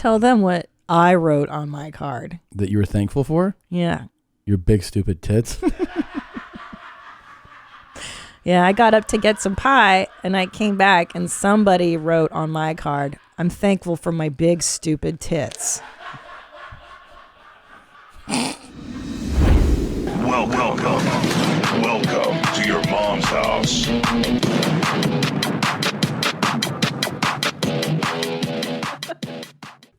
tell them what I wrote on my card. That you were thankful for? Yeah. Your big stupid tits. Yeah, I got up to get some pie, and I came back, and somebody wrote on my card, "I'm thankful for my big stupid tits." Welcome to your mom's house.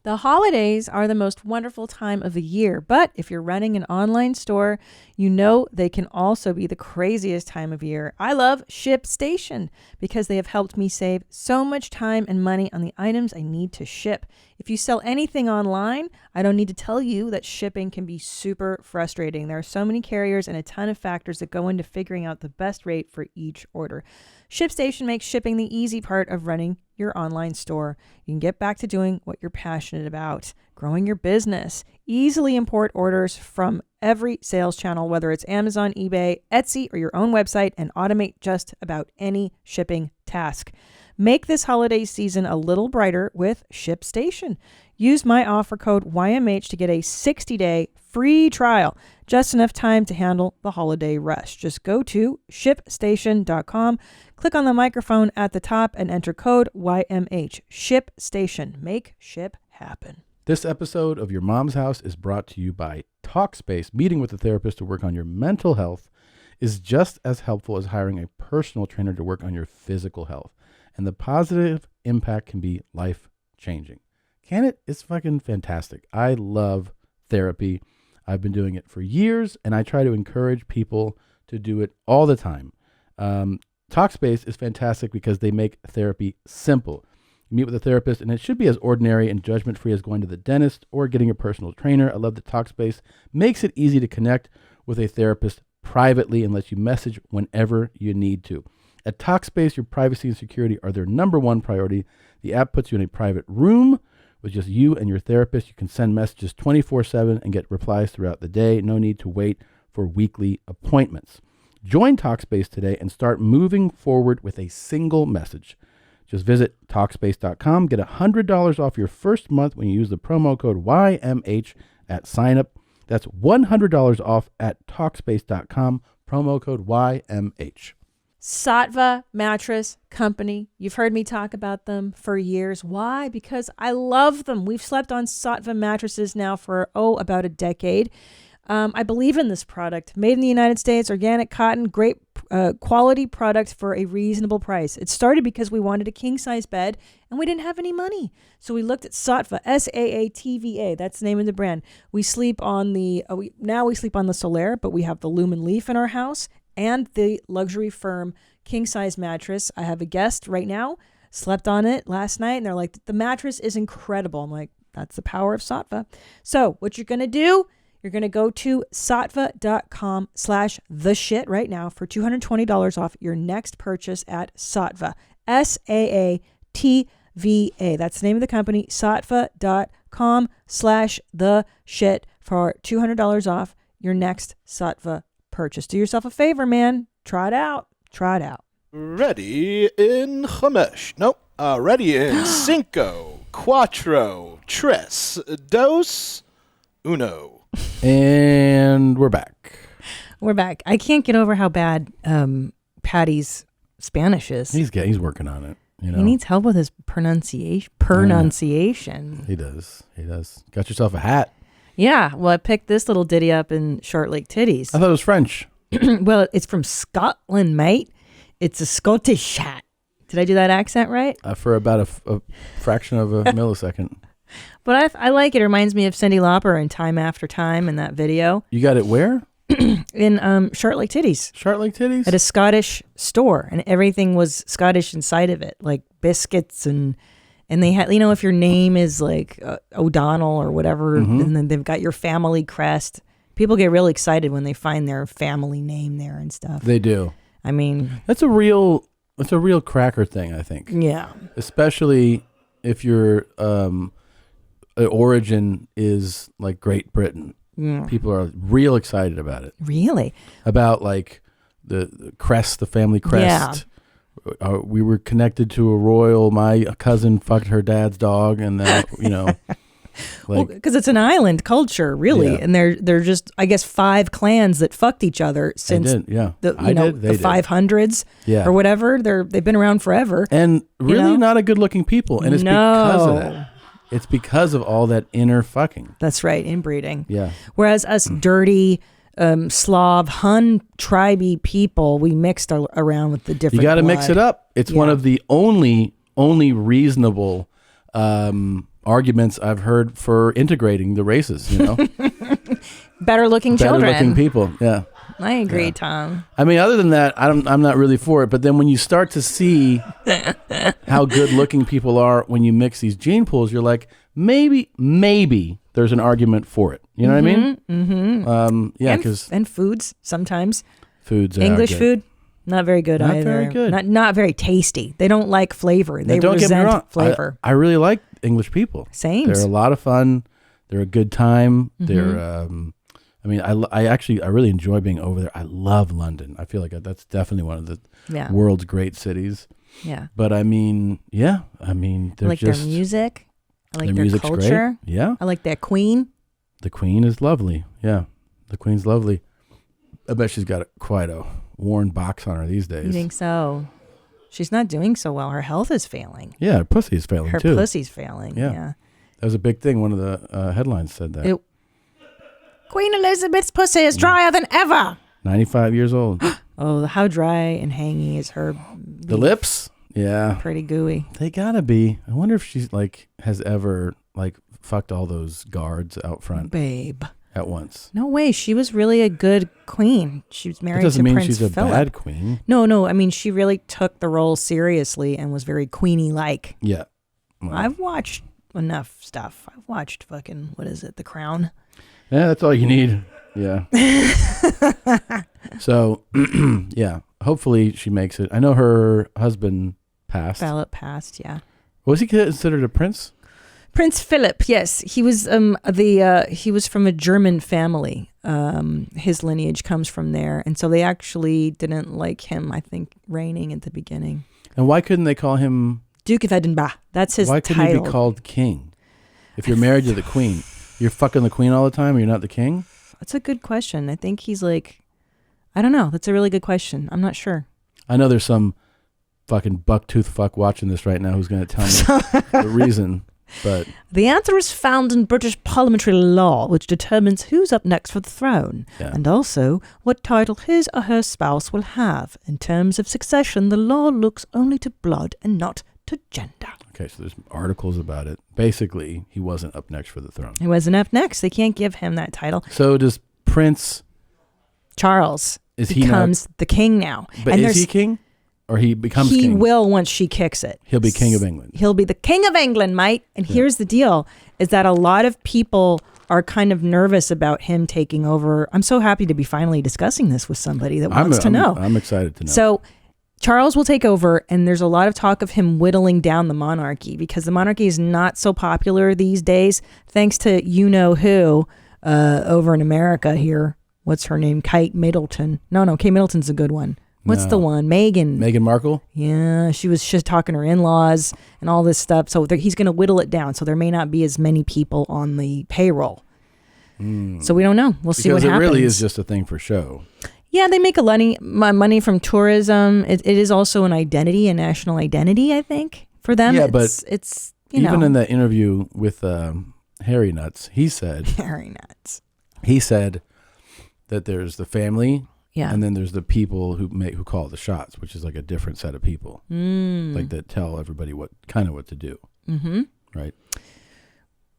The holidays are the most wonderful time of the year, but if you're running an online store, you know they can also be the craziest time of year. I love ShipStation because they have helped me save so much time and money on the items I need to ship. If you sell anything online, I don't need to tell you that shipping can be super frustrating. There are so many carriers and a ton of factors that go into figuring out the best rate for each order. ShipStation makes shipping the easy part of running your online store. You can get back to doing what you're passionate about, growing your business. Easily import orders from every sales channel, whether it's Amazon, eBay, Etsy, or your own website, and automate just about any shipping task. Make this holiday season a little brighter with ShipStation. Use my offer code YMH to get a 60-day free trial. Just enough time to handle the holiday rush. Just go to ShipStation.com, click on the microphone at the top, and enter code YMH. ShipStation. Make ship happen. This episode of Your Mom's House is brought to you by Talkspace. Meeting with a therapist to work on your mental health is just as helpful as hiring a personal trainer to work on your physical health. And the positive impact can be life-changing. Can it? It's fucking fantastic. I love therapy. I've been doing it for years, and I try to encourage people to do it all the time. Talkspace is fantastic because they make therapy simple. You meet with a therapist, and it should be as ordinary and judgment-free as going to the dentist or getting a personal trainer. I love that Talkspace makes it easy to connect with a therapist privately and lets you message whenever you need to. At Talkspace, your privacy and security are their number one priority. The app puts you in a private room with just you and your therapist. You can send messages 24/7 and get replies throughout the day. No need to wait for weekly appointments. Join Talkspace today and start moving forward with a single message. Just visit Talkspace.com. Get $100 off your first month when you use the promo code YMH at sign up. That's $100 off at Talkspace.com. Promo code YMH. Sattva Mattress Company. You've heard me talk about them for years. Why? Because I love them. We've slept on Sattva mattresses now for, about a decade. I believe in this product. Made in the United States, organic cotton, great quality product for a reasonable price. It started because we wanted a king-size bed and we didn't have any money. So we looked at Sattva, S-A-A-T-V-A. That's the name of the brand. We sleep on the, now we sleep on the Solaire, but we have the Lumen Leaf in our house and the luxury firm king-size mattress. I have a guest right now, slept on it last night, and they're like, the mattress is incredible. I'm like, that's the power of Sattva. So what you're going to do, you're going to go to sattva.com/theshit right now for $220 off your next purchase at Sattva. S-A-A-T-V-A. That's the name of the company. Sattva.com/theshit for $200 off your next Sattva purchase. Do yourself a favor, man. Try it out. Try it out. Ready in Chamesh. Nope. Ready in Cinco, Cuatro, Tres, Dos, Uno. And we're back. We're back. I can't get over how bad Patty's Spanish is. He's working on it. You know? He needs help with his pronunciation. He does. Got yourself a hat. Yeah. Well, I picked this little ditty up in Short Lake Titties. I thought it was French. Well, it's from Scotland, mate. It's a Scottish hat. Did I do that accent right? For about a fraction of a millisecond. But I like it. It reminds me of Cyndi Lauper in Time After Time in that video. You got it where? In Short Lake Titties. Short Lake Titties? At a Scottish store. And everything was Scottish inside of it. Like biscuits and they had, if your name is like O'Donnell or whatever, and then they've got your family crest. People get really excited when they find their family name there and stuff. They do. I mean, that's a real cracker thing, I think. Yeah. Especially if your origin is like Great Britain. Yeah. People are real excited about it. Really? About like the crest, the family crest. Yeah. We were connected to a royal. My cousin fucked her dad's dog, and then Like, because it's an island culture, really, Yeah. and they're just, I guess, 5 clans that fucked each other since did, yeah. the I did, they the did. 500s Yeah. or whatever. They've been around forever. and really know? not a good looking people. And it's because of No. that. It's because of all that inner fucking. That's right, inbreeding. Yeah. Whereas us dirty Slav, Hun, tribey people, we mixed around with the different. You got to mix it up. It's one Yeah. of the only reasonable arguments I've heard for integrating the races, you know. Better looking Better children. looking people. Yeah. I agree, Yeah. Tom. I mean, other than that, I'm not really for it. But then when you start to see how good looking people are when you mix these gene pools, you're like, maybe there's an argument for it. You know what I mean? Mm-hmm. Yeah, because and foods sometimes foods are English good. food not very good Not either. very good. Not very tasty. They don't like flavor. They Don't get me resent wrong. flavor. I really like English people. Same. They're a lot of fun. They're a good time. Mm-hmm. They're. I mean, I really enjoy being over there. I love London. I feel like that's definitely one of the Yeah. world's great cities. Yeah. But I mean, yeah. I mean, I they're like just their music. I like their their music's culture. great. Yeah, I like their queen. the Queen is lovely. Yeah, the Queen's lovely. I bet she's got quite a worn box on her these You days. think so? She's not doing so well. Her health is failing. Yeah, her pussy is failing Her too. pussy's failing. Yeah. Yeah. That was a big thing. One of the headlines said that. It- Queen Elizabeth's pussy is drier than ever. 95 years old. Oh, how dry and hangy is her? The lips? Yeah. Pretty gooey. They gotta be. I wonder if she's has ever fucked all those guards out front Babe. at once. No way. She was really a good queen. She was That married doesn't to mean Prince she's a Philip. bad queen. No. I mean, she really took the role seriously and was very queenie-like. Yeah. Well, I've watched enough stuff. I've watched fucking, what is it, The Crown? yeah, that's all you need. Yeah. So, yeah. Hopefully she makes it. I know her husband passed. Philip passed, yeah. Was he considered a prince? Prince Philip, yes, he was he was from a German family. His lineage comes from there, and so they actually didn't like him, I think, reigning at the beginning. And why couldn't they call him? Duke of Edinburgh. That's his Why couldn't title. he be called king? If you're married to the queen, you're fucking the queen all the time. Or you're not the king. That's a good question. I think he's like, I don't know. That's a really good question. I'm not sure. I know there's some fucking bucktooth fuck watching this right now who's going to tell me the reason. But The answer is found in British parliamentary law, which determines who's up next for the throne, Yeah. and also what title his or her spouse will have. In terms of succession, the law looks only to blood and not to gender. okay, so there's articles about it. Basically, he wasn't up next for the throne. He wasn't up next. They can't give him that title. So does Prince? Charles Is he not? becomes the king now. But and is he king, or he becomes he king? will once she kicks it. He'll be king of England. He'll be the king of England, mate. And here's the deal, is that a lot of people are kind of nervous about him taking over. I'm so happy to be finally discussing this with somebody that wants to know. I'm excited to know. So Charles will take over, and there's a lot of talk of him whittling down the monarchy because the monarchy is not so popular these days, thanks to you-know-who over in America here. What's her name? Kate Middleton. No, Kate Middleton's a good one. What's No. the one? Meghan. Meghan Markle? Yeah, she was just talking to her in-laws and all this stuff. So he's going to whittle it down. So there may not be as many people on the payroll. So we don't know. We'll see what Because it happens. really is just a thing for show. Yeah, they make a money from tourism. It is also an identity, a national identity, I think, for them. Yeah, but it's Even in that interview with Harry Nuts, he said very nuts. that there's the family, Yeah. and then there's the people who call the shots, which is like a different set of people, like that tell everybody what to do. Mm-hmm. Right.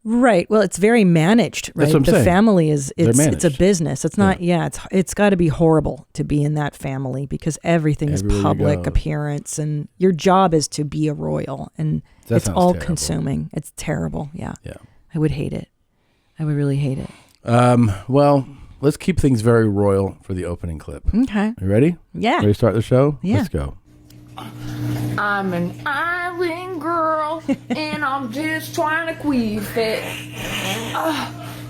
Right. Well, it's very managed, right? That's what I'm the saying. family is it's a managed. business. It's not it's got to be horrible to be in that family because everything Everywhere is you public go. appearance and your job is to be a royal and That it's sounds all terrible. consuming. It's terrible. Yeah. Yeah. I would hate it. I would really hate it. Well, let's keep things very royal for the opening clip. Okay. You ready? Yeah. Ready to start the show? Yeah. Let's go. I'm an island girl, and I'm just trying to queef it.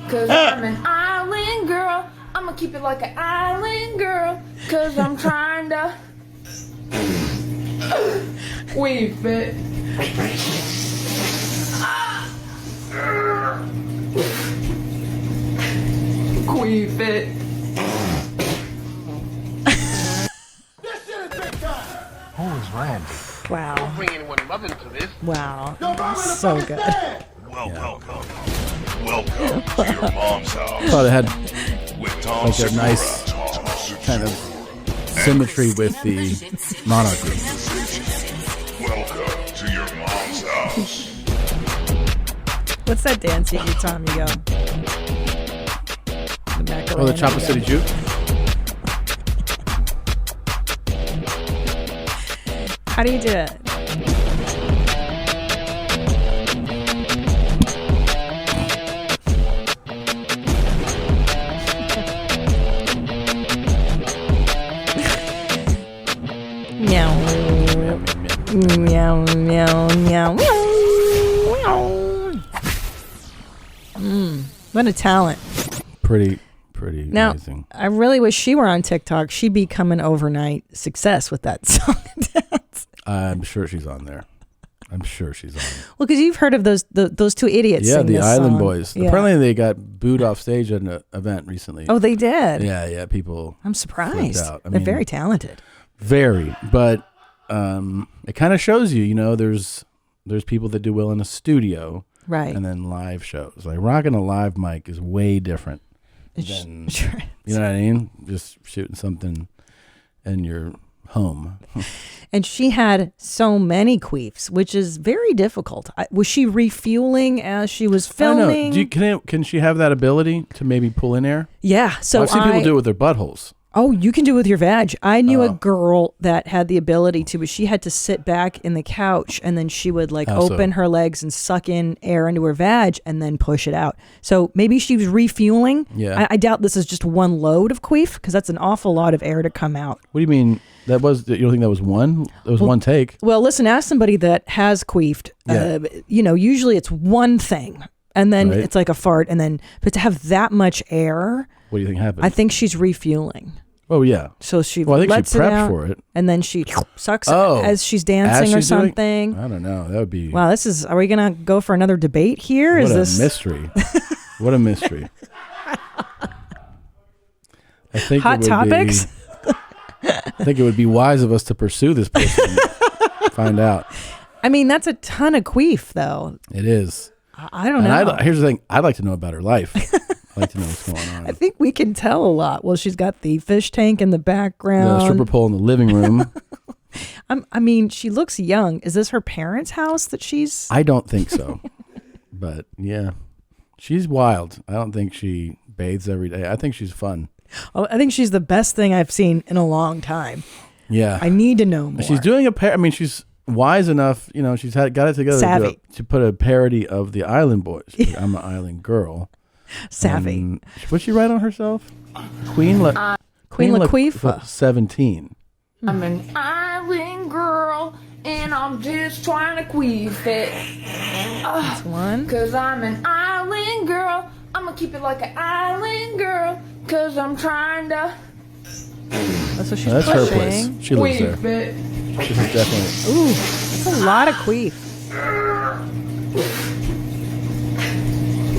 Cause I'm an island girl. I'm gonna keep it like an island girl. Cause I'm trying to queef it. queef it. Who is Randy? Wow. Bring anyone mother into this. Wow. So good. Welcome to your mom's house. Thought it had With Tom like a nice kind of symmetry with the monarchy. Welcome to your mom's house. What's that dance you do, Tom? You go. The Macarena. Oh, the Chopper City Juke? How do you do it? Meow. Meow, meow, meow, meow. What a talent. Pretty Now, amazing. I really wish she were on TikTok. She'd become an overnight success with that song and dance. I'm sure she's on there. I'm sure she's on. Well, because you've heard of those two idiots. Yeah, sing the this Island song. Boys. Yeah. Apparently they got booed off stage at an event recently. Oh, they did. Yeah, people. I'm surprised. out. I They're mean- very talented. Very, but it kind of shows you, there's people that do well in a studio, Right. and then live shows. Like rocking a live mic is way different than, Sure. you know what I mean? Just shooting something in your home. And she had so many queefs, which is very difficult. Was she refueling as she was I don't filming? know. Can she have that ability to maybe pull in air? Yeah. So I've seen people do it with their buttholes. Oh, you can do it with your vag. I knew a girl that had the ability to, but she had to sit back in the couch and then she would open her legs and suck in air into her vag and then push it out. So maybe she was refueling. Yeah. I doubt this is just one load of queef because that's an awful lot of air to come out. What do you mean? You don't think that was one? It was one take. Well, listen, ask somebody that has queefed. Yeah. Usually it's one thing and then Right. it's like a fart but to have that much air, What do you think happened? I think she's refueling. Oh, yeah. So she Well, I think lets she it prepped out, for it. and then she sucks Oh. as she's dancing As or she's doing- something. I don't know. That would be... Wow, are we gonna go for another debate here? What Is a this mystery. What a mystery. I think Hot Topics? I think it would be wise of us to pursue this person and find out. I mean, that's a ton of queef, though. It is. I don't And know. here's the thing. I'd like to know about her life. I'd like to know what's going I on. think we can tell a lot. Well, she's got the fish tank in the The background. stripper pole in the living room. I mean, she looks young. Is this her parents' house that she's? I don't think so. But yeah, she's wild. I don't think she bathes every day. I think she's fun. Oh, I think she's the best thing I've seen in a long time. Yeah. I need to know more. She's doing she's wise enough, she's got it together Savvy. to put a parody of the Island Boys. Like, I'm an island girl. Savvy. What'd she write on herself? Queen Latifah. 17. I'm an island girl and I'm just trying to queef it. That's one. Cause I'm an island girl. I'm gonna keep it like an island girl. Cause I'm trying to That's what she's That's her pushing. place. She lives queef there. it. This is definitely. Ooh, that's a lot of queef.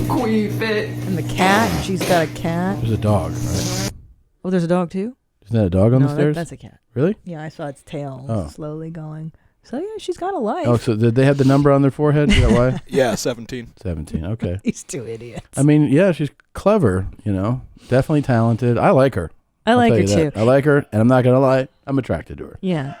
Queef it. And the cat, she's got a cat. There's a dog, right? Oh, there's a dog too? Isn't that a dog on the No, stairs? that's a cat. Really? Yeah, I saw its tail Oh. slowly going. So yeah, she's got a life. Oh, so did they have the number on their forehead? Is that why? Yeah, 17. 17. Okay. These two idiots. I mean, yeah, she's clever, definitely talented. I like her. I I'll like tell her you too. that. I like her, and I'm not going to lie, I'm attracted to her. Yeah.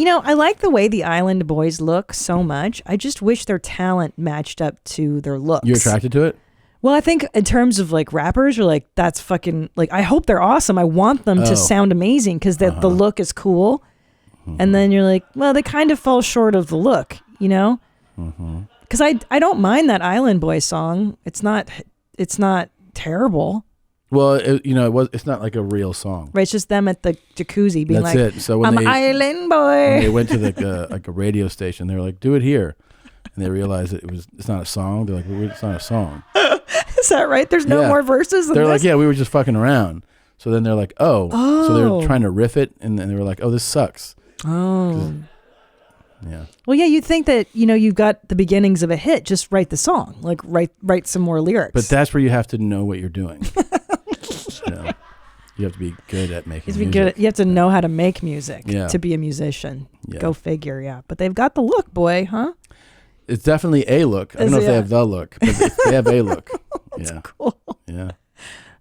I like the way the Island Boys look so much. I just wish their talent matched up to their looks. You're attracted to it? Well, I think in terms of rappers, you're like, that's fucking, I hope they're awesome. I want them Oh. to sound amazing because the look is cool. And then you're like, well, they kind of fall short of the look, Because I don't mind that Island Boy song. It's not terrible. Well, it's not like a real song. Right? It's just them at the jacuzzi being That's like, it. So when I'm Island Boy. when they went to like a radio station, they were like, "Do it here," and they realized that it's not a song. They're like, well, "It's not a song." Is that right? There's no Yeah. more verses than They're this? like, "Yeah, we were just fucking around." So then they're like, "Oh," so they're trying to riff it, and then they were like, "Oh, this sucks." Oh. Yeah. Well, yeah, you'd think that, you've got the beginnings of a hit, just write the song, write some more lyrics. But that's where you have to know what you're doing. know, you have to be good at making You music. have to know how to make music Yeah. to be a musician. Yeah. Go figure, yeah. But they've got the look, boy, huh? It's definitely a look. I don't Is know if it? they have the look, but they have a look. Yeah. Cool. Yeah.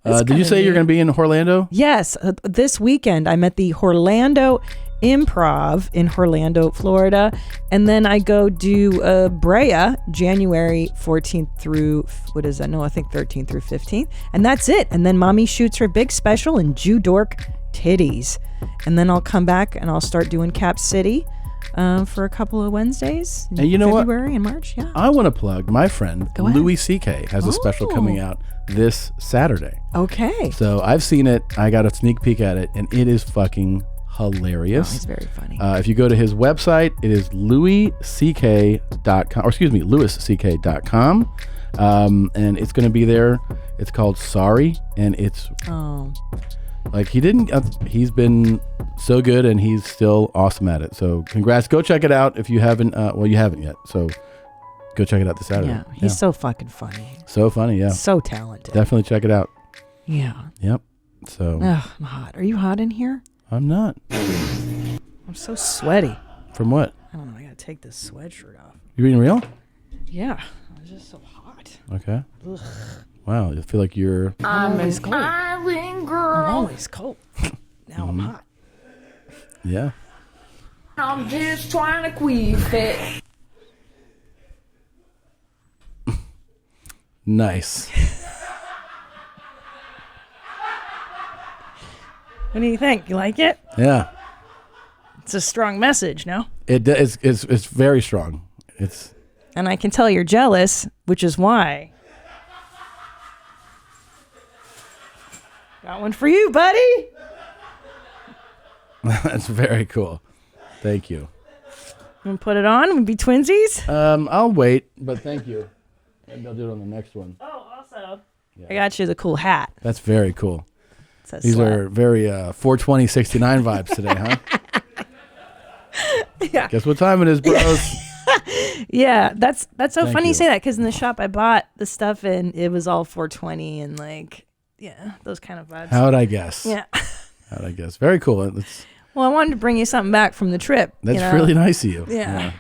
That's Did you kinda say you're neat. going to be in Orlando? Yes, this weekend I'm at the Orlando Improv in Orlando, Florida, and then I go do Brea January 14th through what is that? No, I think 13th through 15th, and that's it. And then Mommy shoots her big special in Jew Dork Titties, and then I'll come back and I'll start doing Cap City for a couple of Wednesdays. In And you know what? February and March, yeah. I want to plug my friend Go ahead. Louis C.K. has a special Oh. coming out this Saturday. Okay. So I've seen it. I got a sneak peek at it, and it is fucking hilarious. He's very funny. If you go to his website, it is louisck.com, or excuse me, louisck.com. And it's going to be there. It's called Sorry, and it's Oh, like he's been so good, and he's still awesome at it. So congrats. Go check it out if you haven't. Well, you haven't yet. So go check it out this Saturday. yeah. He's so fucking funny. so funny. Yeah, So talented. definitely check it out. Yeah. Yep. So Ugh, I'm hot. Are you hot in here? I'm not. I'm so sweaty. From what? I don't know. I gotta take this sweatshirt off. You being real? Yeah. It's just so hot. Okay. Wow. I feel like you're. I'm an always cold. island I'm girl. always cold. Now I'm hot. Yeah. I'm just trying to queef it. Nice. What do you think? You like it? Yeah. It's a strong message, no? It's very strong. It's And I can tell you're jealous, which is why. Got one for you, buddy. that's very cool. Thank you. You want to put it on? We'll be twinsies? I'll wait, but thank you. Maybe I'll do it on the next one. Oh, also. I got you the cool hat. That's very cool. It says These slut. are very 42069 vibes today, huh? Yeah. Guess what time it is, bros? Yeah, that's so Thank funny you. you say that, because in the shop I bought the stuff and it was all 420 and like, yeah, those kind of vibes. How'd I guess? Yeah. How'd I guess? Very cool. Well, I wanted to bring you something back from the trip. That's you know? really nice of you. Yeah.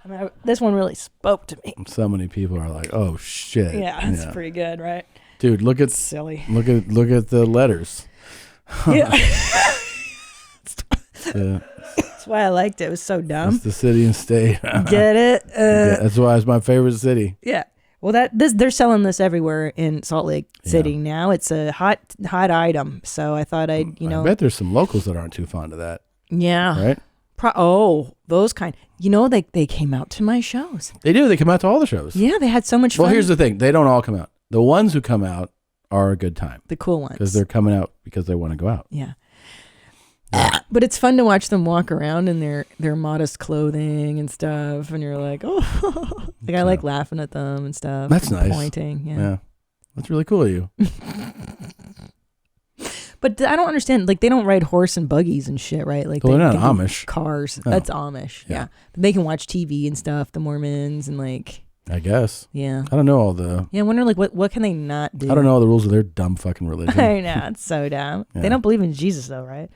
I mean, this one really spoke to me. So many people are like, "Oh shit." Yeah, it's pretty good, right? Dude, look at Silly. look at the letters. Yeah. Yeah, That's why I liked it. It was so dumb. it's the city and state. Get it? Yeah, that's why it's my favorite city. Yeah. Well, they're selling this everywhere in Salt Lake City now. It's a hot item. So I thought I bet there's some locals that aren't too fond of that, yeah. right? Those kind. They came out to my shows. They do. They come out to all the shows. Yeah, they had so much fun. Well, here's the thing. They don't all come out. The ones who come out are a good time the cool ones. because they're coming out because they want to go out. Yeah. But it's fun to watch them walk around in their modest clothing and stuff, and you're like, oh, like I like laughing at them and stuff. That's and nice. Pointing, yeah. Yeah. That's really cool of you. But I don't understand. Like they don't ride horse and buggies and shit, right? Like Well, they they're not can do Amish. cars. No. That's Amish. Yeah. Yeah. But they can watch TV and stuff. The Mormons and like, I guess. yeah. I don't know all the. Yeah. I wonder like what can they not do? I don't know all the rules of their dumb fucking religion. I know, it's so dumb. Yeah. They don't believe in Jesus though, right?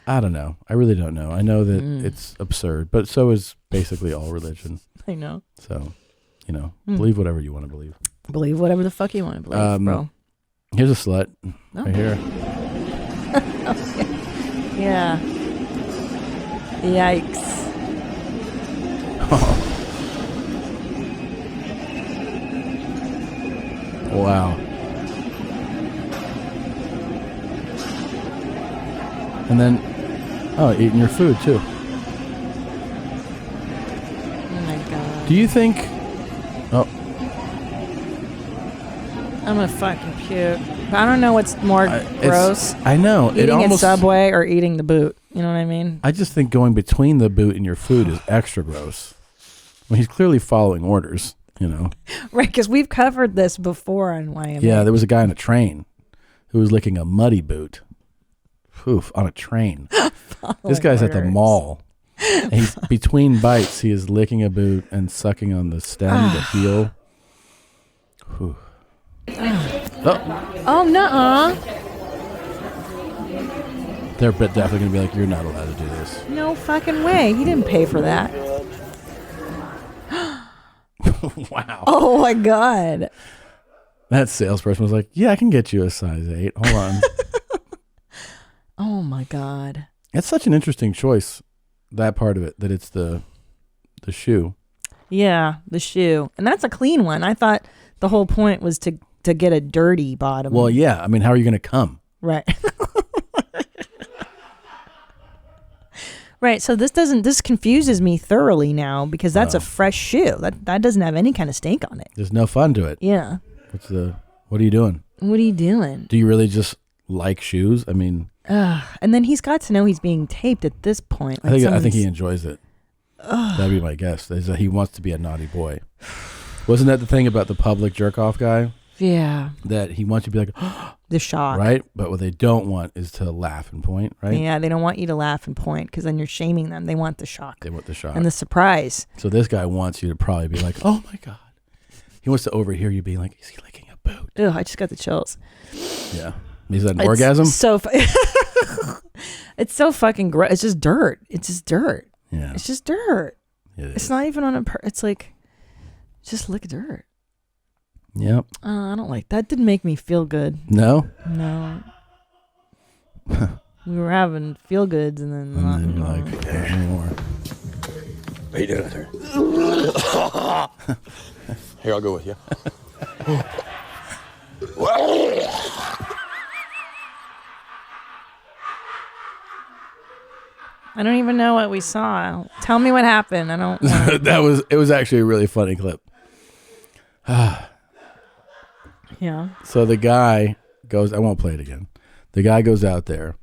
I don't know. I really don't know. I know that it's absurd, but so is basically all religion. I know. So, believe whatever you want to believe. Believe whatever the fuck you want to believe, bro. Here's a slut Oh. right here. Yeah. Yikes. Wow. And then, eating your food too. Oh my god. Do you think? Oh, I'm gonna fucking puke. But I don't know what's more gross. I know. Eating it almost. at Subway or eating the boot. You know what I mean? I just think going between the boot and your food is extra gross. Well, he's clearly following orders. Right, because we've covered this before on YMA. Yeah, there was a guy on a train who was licking a muddy boot. Oof, on a train. This guy's at the orders. mall. And he's between bites. He is licking a boot and sucking on the stem, the heel. Whew. Oh, Oh, nuh-uh. They're definitely going to be like, you're not allowed to do this. No fucking way. He didn't pay for that. Wow. Oh my God. That salesperson was like, yeah, I can get you a size 8. Hold on. Oh my God. It's such an interesting choice, that part of it, that it's the shoe. Yeah, the shoe. And that's a clean one. I thought the whole point was to get a dirty bottom. Well, yeah. I mean, how are you going to come? Right. Right. So this confuses me thoroughly now because that's a fresh shoe. That doesn't have any kind of stink on it. There's no fun to it. Yeah. What are you doing? What are you doing? Do you really just like shoes? I mean, and then he's got to know he's being taped at this point. I think he enjoys it. That'd be my guess. Is that he wants to be a naughty boy. Wasn't that the thing about the public jerk off guy? Yeah. That he wants you to be like, the shock. right? But what they don't want is to laugh and point, right? Yeah, they don't want you to laugh and point because then you're shaming them. They want the shock. They want the shock. And the surprise. So this guy wants you to probably be like, oh my God. He wants to overhear you being like, is he licking a boot? Ugh, I just got the chills. Yeah. Is that an orgasm? So it's so fucking gross. It's just dirt. It's just dirt. Yeah. It's just dirt. It's not even on a it's like, just lick dirt. Yep. I don't like that. Didn't make me feel good. No? No. We were having feel goods and then you're like, not anymore. How you doing out there? Here, I'll go with you. I don't even know what we saw. Tell me what happened. I don't It was actually a really funny clip. Yeah. So the guy goes, I won't play it again. The guy goes out there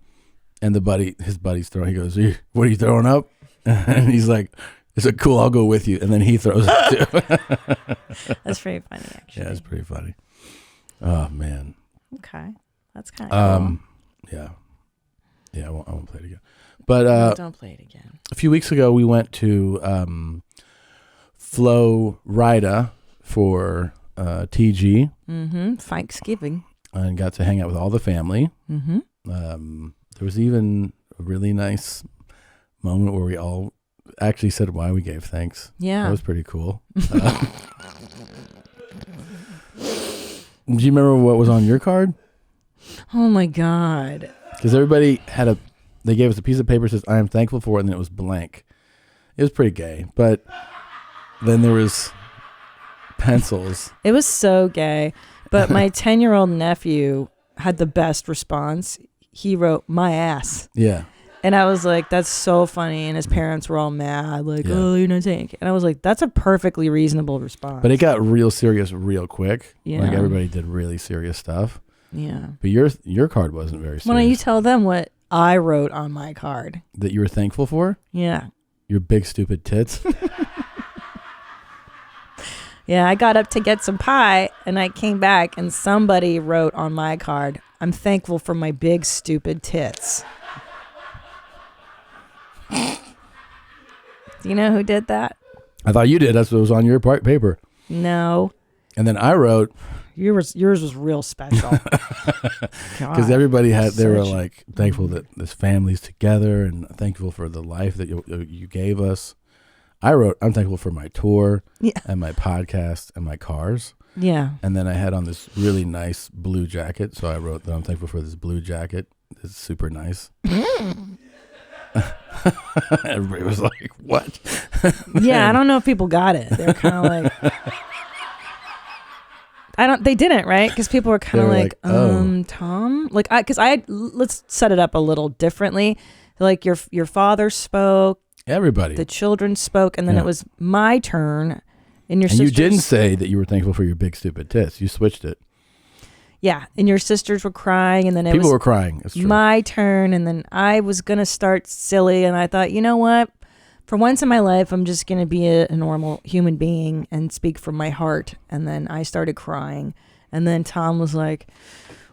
and his buddy's throwing, he goes, what are you throwing up? And he's like, is it cool? I'll go with you. And then he throws it too. That's pretty funny, actually. Yeah, it's pretty funny. Oh man. Okay. That's kind of cool. Yeah. Yeah, I won't play it again. But No, don't play it again. a few weeks ago we went to Florida for TG. Mm-hmm. Thanksgiving. And got to hang out with all the family. Mm-hmm. There was even a really nice moment where we all actually said why we gave thanks. Yeah. That was pretty cool. Do you remember what was on your card? Oh my God. Because everybody they gave us a piece of paper that says, I am thankful for it, and then it was blank. It was pretty gay. But then there was pencils. It was so gay. But my 10-year-old nephew had the best response. He wrote, my ass. Yeah. And I was like, that's so funny. And his parents were all mad, like, oh, you're not saying it. And I was like, that's a perfectly reasonable response. But it got real serious real quick. Yeah. Like everybody did really serious stuff. Yeah. But your card wasn't very serious. Why don't you tell them what I wrote on my card? That you were thankful for? Yeah. Your big stupid tits? Yeah, I got up to get some pie and I came back and somebody wrote on my card, I'm thankful for my big stupid tits. Do you know who did that? I thought you did. That's what was on your paper. No. And then I wrote. Yours was real special. Because everybody they were like thankful that this family's together and thankful for the life that you gave us. I wrote, I'm thankful for my tour and my podcast and my cars. Yeah. And then I had on this really nice blue jacket. So I wrote that I'm thankful for this blue jacket. It's super nice. Everybody was like, what? Yeah, I don't know if people got it. They're kind of like, they didn't, right? Because people were kind of like, oh. Tom? Like, let's set it up a little differently. Like your father spoke. Everybody. The children spoke, and then it was my turn. And you didn't say that you were thankful for your big stupid tits. You switched it. Yeah, and your sisters were crying, and then people were crying. That's true. My turn, and then I was gonna start silly, and I thought, you know what? For once in my life, I'm just gonna be a normal human being and speak from my heart. And then I started crying, and then Tom was like,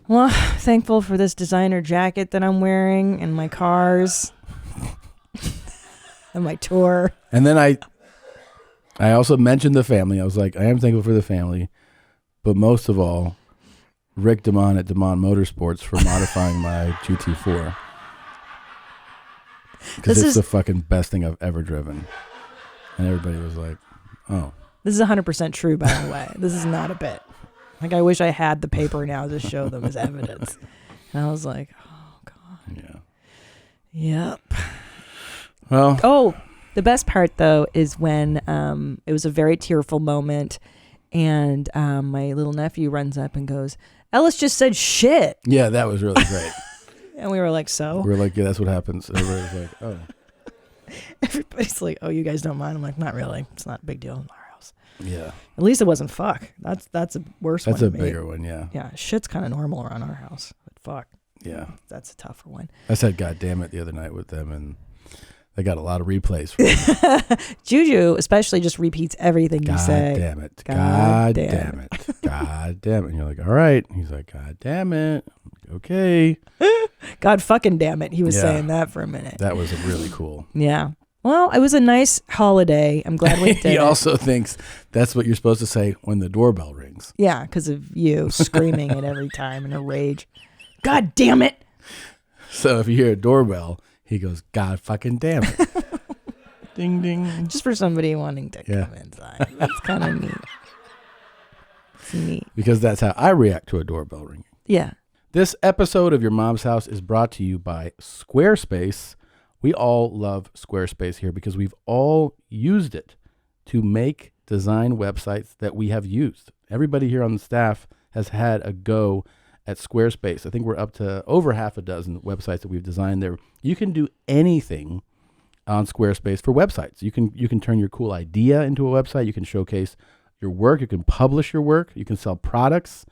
"Well, thankful for this designer jacket that I'm wearing, and my cars." And my tour. And then I also mentioned the family. I was like, I am thankful for the family, but most of all, Rick DeMond at DeMond Motorsports for modifying my GT4. Because it's the fucking best thing I've ever driven. And everybody was like, oh. This is 100% true, by the way. This is not a bit. Like, I wish I had the paper now to show them as evidence. And I was like, oh, God. Yeah. Yep. Well. Oh, the best part, though, is when it was a very tearful moment. And my little nephew runs up and goes, Ellis just said shit. Yeah, that was really great. And we were like, so? We were like, yeah, that's what happens. Everybody was like, oh. Everybody's like, oh, you guys don't mind? I'm like, not really. It's not a big deal in our house. Yeah. At least it wasn't fuck. That's a worse one. That's a bigger one, yeah. Yeah, shit's kind of normal around our house. But fuck. Yeah. That's a tougher one. I said, God damn it, the other night with them, and they got a lot of replays from me. Juju especially just repeats everything you say. God damn it. God damn it. God damn it. And you're like, all right. He's like, God damn it. Okay. God fucking damn it. He was saying that for a minute. That was really cool. Yeah. Well, it was a nice holiday. I'm glad we did He it. also thinks that's what you're supposed to say when the doorbell rings. Yeah, because of you screaming it every time in a rage. God damn it. So if you hear a doorbell, he goes, God fucking damn it. Ding, ding. Just for somebody wanting to come inside. That's kind of neat. It's neat. Because that's how I react to a doorbell ringing. Yeah. This episode of Your Mom's House is brought to you by Squarespace. We all love Squarespace here because we've all used it to make design websites that we have used. Everybody here on the staff has had a go at Squarespace. I think we're up to over half a dozen websites that we've designed there. You can do anything on Squarespace for websites. You can turn your cool idea into a website. You can showcase your work. You can publish your work. You can sell products,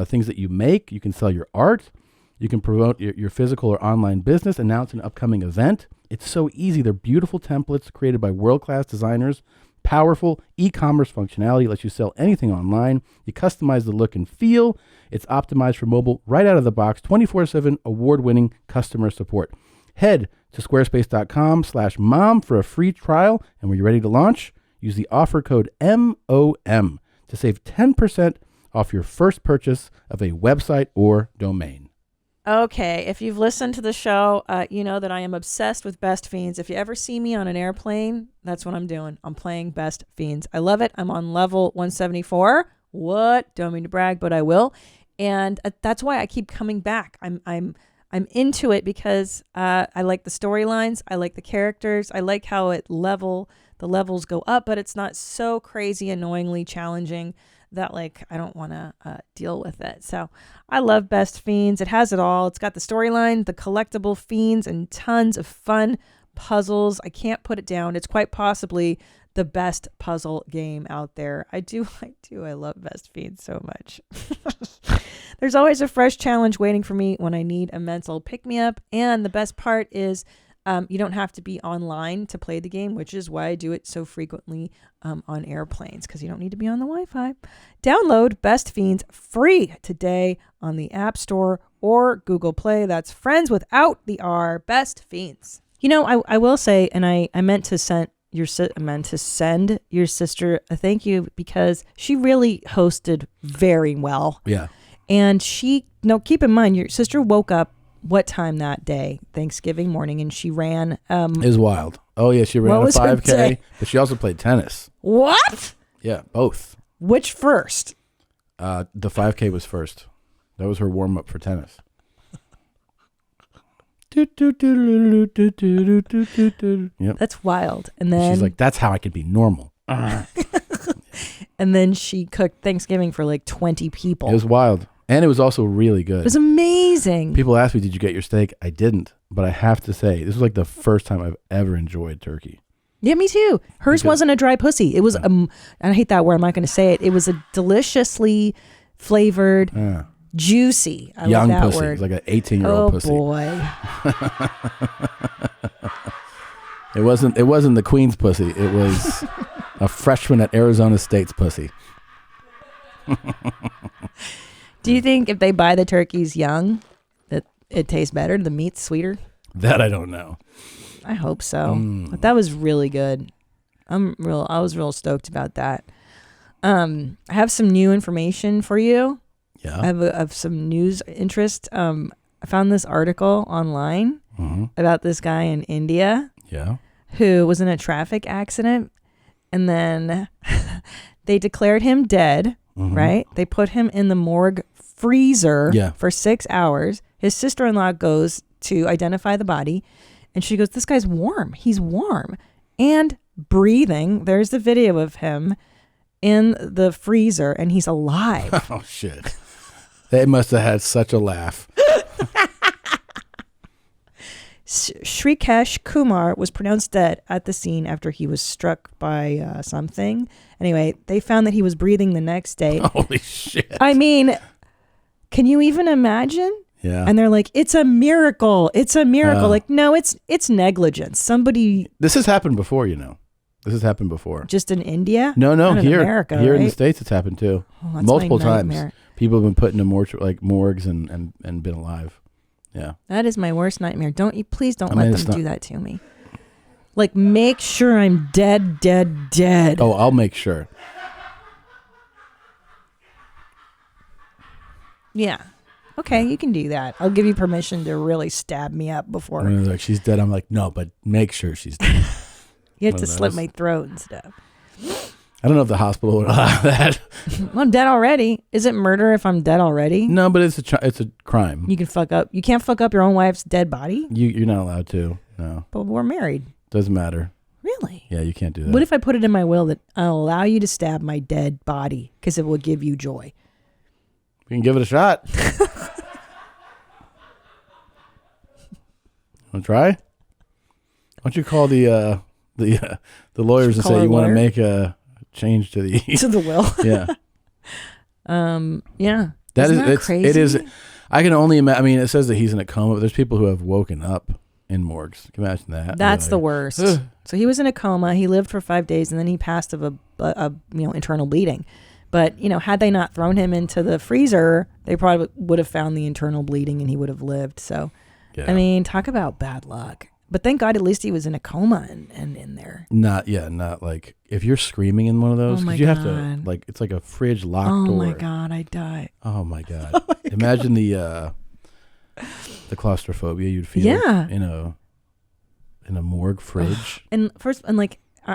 things that you make. You can sell your art. You can promote your physical or online business, announce an upcoming event. It's so easy. They're beautiful templates created by world-class designers. Powerful e-commerce functionality lets you sell anything online. You customize the look and feel. It's optimized for mobile right out of the box, 24/7 award-winning customer support. Head to squarespace.com/mom for a free trial. And when you're ready to launch, use the offer code MOM to save 10% off your first purchase of a website or domain. Okay, if you've listened to the show, you know that I am obsessed with Best Fiends. If you ever see me on an airplane, that's what I'm doing. I'm playing Best Fiends. I love it. I'm on level 174. What? Don't mean to brag, but I will. And that's why I keep coming back. I'm into it because I like the storylines. I like the characters. I like how the levels go up, but it's not so crazy, annoyingly challenging that I don't want to deal with it. So I love Best Fiends. It has it all. It's got the storyline, the collectible fiends, and tons of fun puzzles. I can't put it down. It's quite possibly the best puzzle game out there. I do. I love Best Fiends so much. There's always a fresh challenge waiting for me when I need a mental pick-me-up. And the best part is you don't have to be online to play the game, which is why I do it so frequently on airplanes, because you don't need to be on the Wi-Fi. Download Best Fiends free today on the App Store or Google Play. That's friends without the R. Best Fiends. You know, I will say, and I meant to send your sister a thank you because she really hosted very well. Yeah. And keep in mind, your sister woke up what time that day, Thanksgiving morning, and she ran. It was wild. Oh, yeah, she ran a 5K, but she also played tennis. What? Yeah, both. Which first? The 5K was first. That was her warm-up for tennis. Yep. That's wild. And then she's like, that's how I could be normal. And then she cooked Thanksgiving for 20 people. It was wild. And it was also really good. It was amazing. People ask me, did you get your steak? I didn't. But I have to say, this was the first time I've ever enjoyed turkey. Yeah, me too. Hers wasn't a dry pussy. It was, I hate that word. I'm not going to say it. It was a deliciously flavored, juicy. I young love that pussy. word. It was like an 18-year-old pussy. Oh, boy. It wasn't the Queen's pussy. It was a freshman at Arizona State's pussy. Do you think if they buy the turkeys young, that it tastes better? The meat's sweeter? That I don't know. I hope so. But that was really good. I was real stoked about that. I have some new information for you. Yeah. I have some news interest. I found this article online. about this guy in India Yeah. who was in a traffic accident, and then they declared him dead, right? They put him in the morgue freezer for 6 hours. His sister-in-law goes to identify the body, and she goes, this guy's warm. He's warm and breathing. There's the video of him in the freezer, and he's alive. Oh, shit. They must have had such a laugh. Shrikesh Kumar was pronounced dead at the scene after he was struck by something. Anyway, they found that he was breathing the next day. Holy shit. I mean, can you even imagine? Yeah. And they're like, it's a miracle. It's a miracle. Like, no, it's negligence. Somebody This has happened before, you know. This has happened before. just in India? No, Not in here, America, here in the right? States, it's happened too. Oh, that's Multiple my times. nightmare. People have been put into morgues and been alive. Yeah. That is my worst nightmare. Please don't I let mean, them it's not- do that to me. Like, make sure I'm dead. Oh, I'll make sure. Yeah. Okay, you can do that. I'll give you permission to really stab me up before. When they're like, she's dead, I'm like, no, but make sure she's dead. You have one to of slit those. my throat and stuff. I don't know if the hospital would allow that. Well, I'm dead already. Is it murder if I'm dead already? No, but it's a crime. You can fuck up. You can't fuck up your own wife's dead body? You're not allowed to. No, But we're married. doesn't matter. Really? Yeah, you can't do that. What if I put it in my will that I'll allow you to stab my dead body because it will give you joy? We can give it a shot. Want to try? Why don't you call the lawyers and Call say our you want to lawyer? make a change to the To the will? yeah. Yeah. That Isn't is that it's, crazy? it is. I can only imagine. I mean, it says that he's in a coma. But there's people who have woken up in morgues. Can you imagine that? That's the Like, worst. ugh. So he was in a coma. He lived for 5 days, and then he passed of a internal bleeding. But had they not thrown him into the freezer, they probably would have found the internal bleeding, and he would have lived. So, Yeah. I mean, talk about bad luck. But thank God, at least he was in a coma and in there. Not like if you're screaming in one of those, Oh my because you have to God. like it's like a fridge locked Oh door. my God, I die. Oh my God! Imagine the claustrophobia you'd feel. Yeah. In a morgue fridge. And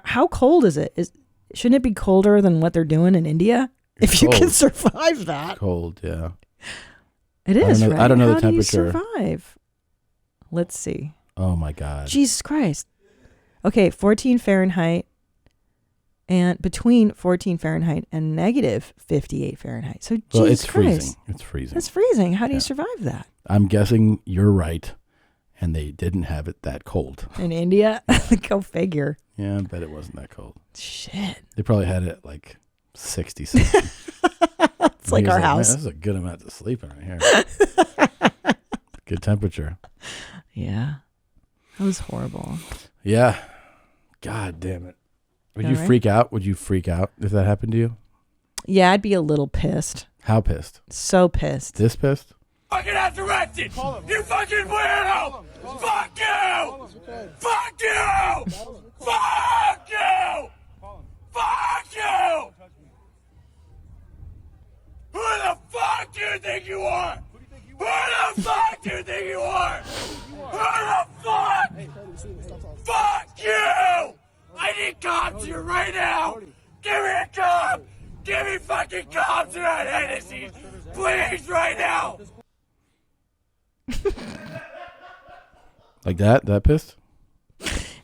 how cold is it? Shouldn't it be colder than what they're doing in India? If you can cold. survive that, Cold. Yeah. it is. know- right? I don't know the How do you temperature. survive? Let's see. Oh my God. Jesus Christ. Okay, 14 Fahrenheit and between 14 Fahrenheit and negative 58 Fahrenheit. So Well, Jesus it's Christ. freezing. It's freezing. It's freezing. How do Yeah. you survive that? I'm guessing you're right, and they didn't have it that cold. In India? Go figure. Yeah, I bet it wasn't that cold. Shit. They probably had it at like 60 something. It's like our house. Man, this is a good amount to sleep in right here. Good temperature. Yeah. That was horrible. Yeah. God damn it. Would All you right. freak out? Would you freak out if that happened to you? Yeah, I'd be a little pissed. How pissed? So pissed. This pissed? Fucking have directed! You fucking weirdo! Fuck you! Fuck you! Fuck you! Fuck you! Who the fuck do you think you are? Who the fuck do you think you are? Who the fuck? Fuck you! I need cops here right now! Give me a cop! Give me fucking cops and Hennessy! Please, right now! Like that? That pissed?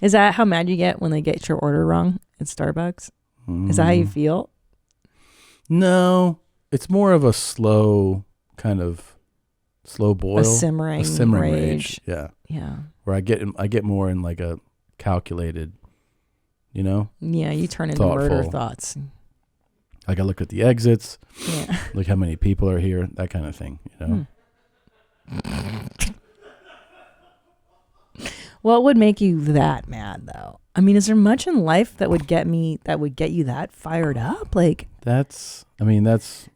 Is that how mad you get when they get your order wrong at Starbucks? Is that how you feel? No. It's more of a slow kind of slow boil. A simmering rage. Yeah. Yeah. Where I get more in like a calculated, Yeah, you turn into murder Thoughtful. thoughts. like I look at the exits, Yeah. look how many people are here, that kind of thing, What would make you that mad though? I mean, is there much in life that would get you that fired up? Like, That's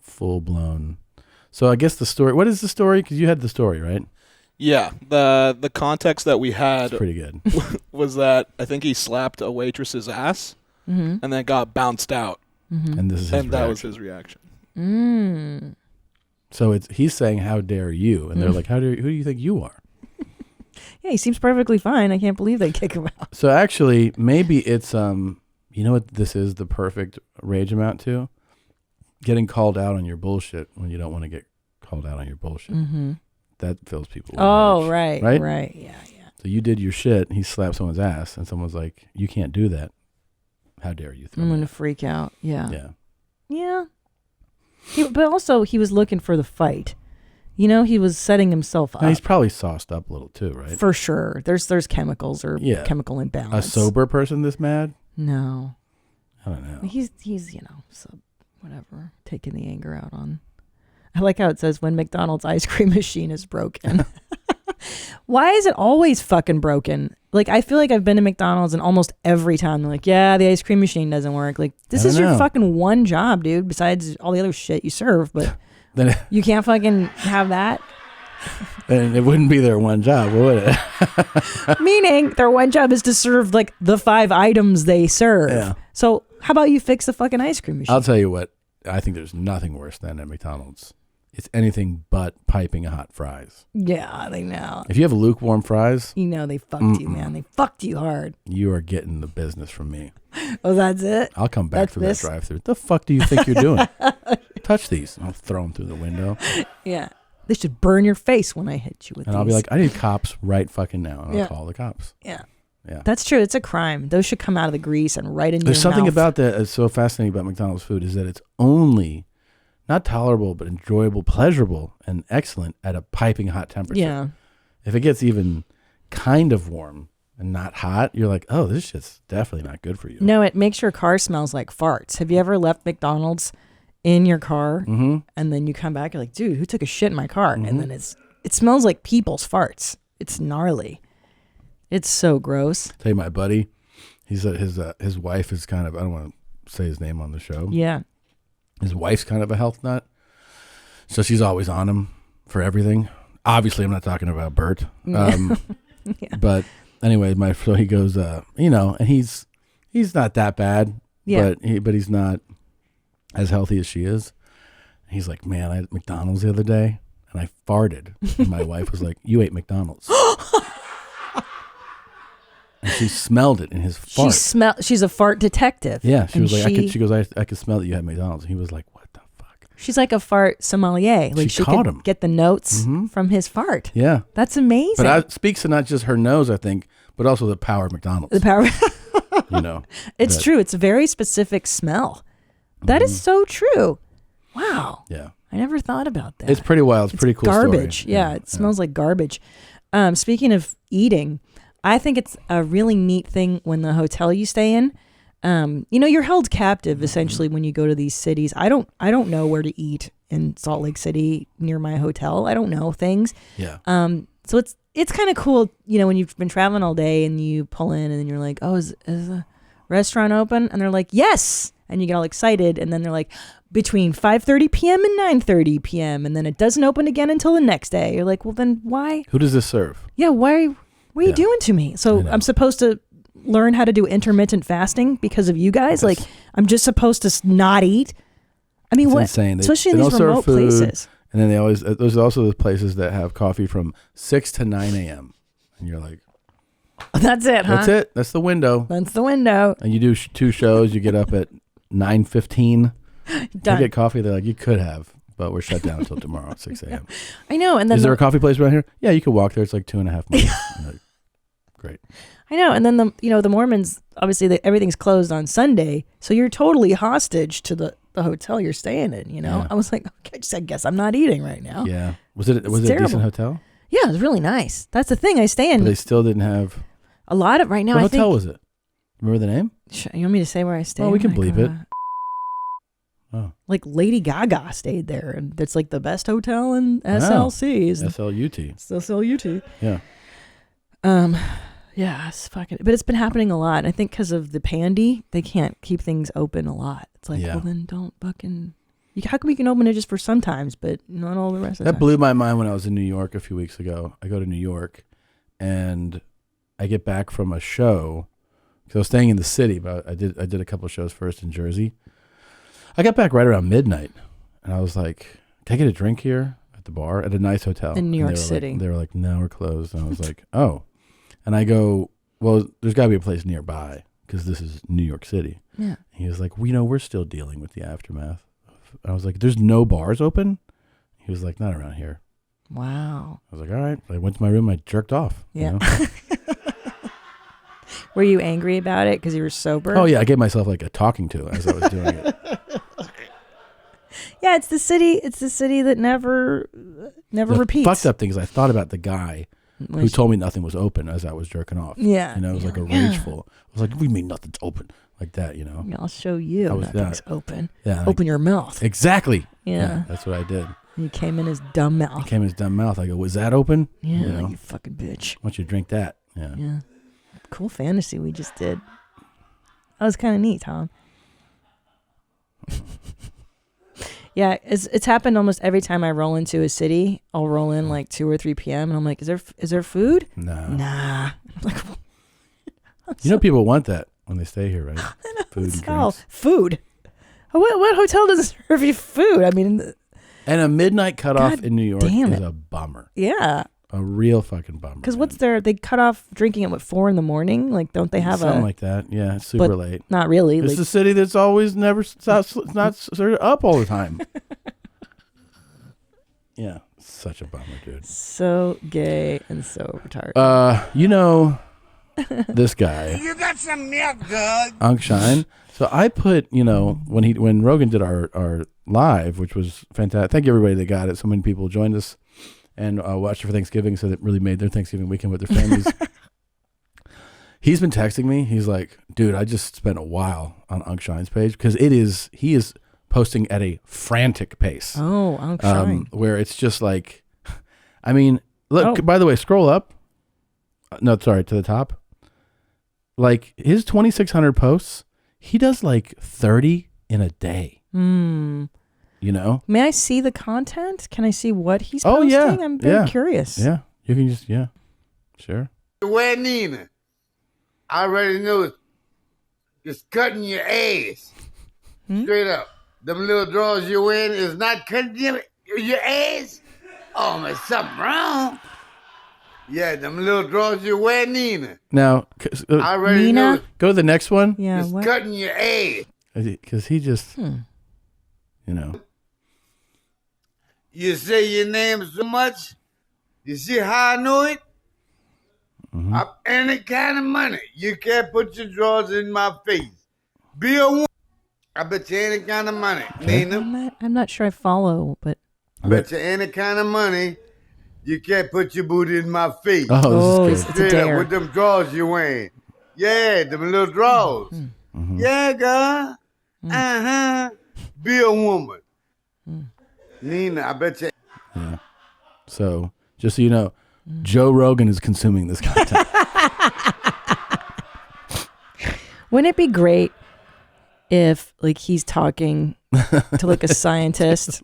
full blown. So I guess the story, what is the story? Because you had the story, right? Yeah, the context that we had It's pretty good. was that I think he slapped a waitress's ass and then got bounced out, And this is his and that was reaction. his reaction. So he's saying, how dare you? And they're like, who do you think you are? Yeah, he seems perfectly fine. I can't believe they kick him out. So actually, maybe it's you know what this is the perfect rage amount to? Getting called out on your bullshit when you don't want to get called out on your bullshit. Mm-hmm. That fills people with Oh, rage, right. Yeah. So you did your shit, he slapped someone's ass, and someone's like, you can't do that. How dare you? I'm going to freak out. Yeah. Yeah. Yeah. But also, he was looking for the fight. You know, he was setting himself up. Now, he's probably sauced up a little too, right? For sure. There's chemicals or chemical imbalance. A sober person this mad? No. I don't know. He's whatever, taking the anger out on. I like how it says when McDonald's ice cream machine is broken. Why is it always fucking broken? Like, I feel like I've been to McDonald's and almost every time they're like, yeah, the ice cream machine doesn't work. Like, this is your fucking one job, dude, besides all the other shit you serve. But you can't fucking have that. And it wouldn't be their one job, would it? Meaning their one job is to serve like the 5 items they serve. Yeah. So how about you fix the fucking ice cream machine? I'll tell you what, I think there's nothing worse than at McDonald's. It's anything but piping hot fries. Yeah, they know. If you have lukewarm fries, you know they fucked you, man. They fucked you hard. You are getting the business from me. Oh, that's it? I'll come back through that drive-thru. The fuck do you think you're doing? Touch these. I'll throw them through the window. Yeah. They should burn your face when I hit you with these. And I'll be like, I need cops right fucking now. And I'll call the cops. Yeah. Yeah. That's true. It's a crime. Those should come out of the grease and right in your mouth. There's something about that that's so fascinating about McDonald's food is that it's only not tolerable, but enjoyable, pleasurable, and excellent at a piping hot temperature. Yeah. If it gets even kind of warm and not hot, you're like, oh, this shit's definitely not good for you. No, it makes your car smells like farts. Have you ever left McDonald's in your car and then you come back, you're like, dude, who took a shit in my car? And then it smells like people's farts. It's gnarly. It's so gross. Tell you, my buddy, he's his wife is kind of, I don't want to say his name on the show. Yeah. His wife's kind of a health nut. So she's always on him for everything. Obviously, I'm not talking about Bert. But anyway, so he goes, and he's not that bad, but he's not as healthy as she is. And he's like, man, I had McDonald's the other day and I farted. And my wife was like, you ate McDonald's. And she smelled it in his fart. She's a fart detective. Yeah, she was like, she goes, I could smell that you had McDonald's. And he was like, what the fuck? She's like a fart sommelier. Like she caught could him. get the notes from his fart. Yeah. That's amazing. But it speaks to not just her nose, I think, but also the power of McDonald's. The power. It's true. It's a very specific smell. That is so true. Wow. Yeah. I never thought about that. It's pretty wild. It's pretty cool garbage. story. Yeah, it smells like garbage. Speaking of eating, I think it's a really neat thing when the hotel you stay in, you're held captive essentially when you go to these cities. I don't know where to eat in Salt Lake City near my hotel. I don't know things. Yeah. So it's kind of cool, when you've been traveling all day and you pull in and then you're like, oh, is the restaurant open? And they're like, yes. And you get all excited. And then they're like, between 5:30 p.m. and 9:30 p.m. And then it doesn't open again until the next day. You're like, well, then why? Who does this serve? Yeah, what are you doing to me? So I'm supposed to learn how to do intermittent fasting because of you guys? Like, I'm just supposed to not eat? I mean, it's what? Insane. Especially in they these don't serve remote food, places. And then there's also the places that have coffee from 6 to 9 a.m. And you're like, that's it, huh? That's it. That's the window. That's the window. And you do 2 shows. You get up at 9:15. You get coffee. They're like, you could have, but we're shut down until tomorrow at 6 a.m. I know. And then is there a coffee place around here? Yeah, you could walk there. It's like 2.5 minutes. Like, great. I know. And then the Mormons, obviously everything's closed on Sunday. So you're totally hostage to the hotel you're staying in, Yeah. I was like, okay, I guess I'm not eating right now. Yeah. Was it a decent hotel? Yeah, it was really nice. That's the thing. I stay in. But they still didn't have. A lot of right now. What I think. hotel was it? Remember the name? You want me to say where I stay? Oh, we can bleep it. Oh. Like Lady Gaga stayed there, and it's like the best hotel in SLC. SLUT. It's SLUT. Yeah. Yeah, it's fucking. But it's been happening a lot. I think because of the pandy, they can't keep things open a lot. It's like, well, then don't fucking. How come you can open it just for sometimes, but not all the rest of the time? That blew my mind when I was in New York a few weeks ago. I go to New York, and I get back from a show. Because I was staying in the city, but I did a couple of shows first in Jersey. I got back right around midnight, and I was like, can I get a drink here at the bar at a nice hotel In New And York they were City. Like, they were like, no, we're closed. And I was like, oh. And I go, well, there's got to be a place nearby because this is New York City. Yeah. He was like, we're still dealing with the aftermath. I was like, there's no bars open? He was like, not around here. Wow. I was like, all right. I went to my room. I jerked off. Yeah. You know? Were you angry about it because you were sober? Oh, yeah. I gave myself like a talking to as I was doing it. Yeah, it's the city. It's the city that never repeats. Fucked up thing is I thought about the guy who told me nothing was open as I was jerking off. Yeah. You know, it was like a rageful. I was like, what do you mean nothing's open? Like that, you know? Yeah, I'll show you. Nothing's open. Yeah. Open your mouth. Exactly. Yeah. That's what I did. You came in his dumb mouth. He came in his dumb mouth. I go, was that open? Yeah, You know? you fucking bitch. Why don't you drink that? Yeah. Yeah. Cool fantasy we just did. That was kind of neat, Tom. Yeah, it's happened almost every time I roll into a city. I'll roll in like 2 or 3 p.m. and I'm like, is there food? No. Nah. I'm like, You know people want that when they stay here, right? Food and drinks. Food. What hotel doesn't serve you food? I mean, And a midnight cutoff God in New York damn is it. a bummer. yeah. A real fucking bummer. Because man. they cut off drinking at 4 a.m? Like, don't they have something like that? Yeah, it's super late. Not really. It's Like, a city that's always never stops, not sort of up all the time. Yeah, such a bummer, dude. so gay and so retarded. You know, this guy, You got some milk, Doug. Unc Shine. So I put, you know, when Rogan did our live, which was fantastic. Thank you everybody that got it. So many people joined us and watched it for Thanksgiving, so that really made their Thanksgiving weekend with their families. He's been texting me. He's like, dude, I just spent a while on Unc Shine's page because he is posting at a frantic pace. Oh, Unc Shine. Where it's just like, I mean, look, Oh. by the way, scroll up. No, sorry, to the top. Like his 2,600 posts, he does like 30 in a day. You know? May I see the content? Can I see what he's Oh, posting? yeah. I'm very Yeah. curious. Yeah. You can just, yeah. Sure. Where Nina? I already know it's just cutting your ass. Straight up. Them little drawers you in is not cutting your ass? Oh, there's something wrong. Yeah, them little drawers you wear, Nina. Now, I already Nina? know it's go to the next one. Yeah. just What? cutting your ass. Because he just, you know. You say your name so much. You see how I know it? I'm any kind of money. You can't put your drawers in my face. Be a woman. I bet you any kind of money, Nina. I'm not sure I follow, but I bet you any kind of money. You can't put your booty in my face. Oh, this is good. it's a Straight up dare. with them drawers you wearing. Yeah, them little drawers. Yeah, girl. Uh-huh. Be a woman. Nina, I bet you. Yeah. So, just so you know, Joe Rogan is consuming this content. wouldn't it be great if like he's talking to like a scientist?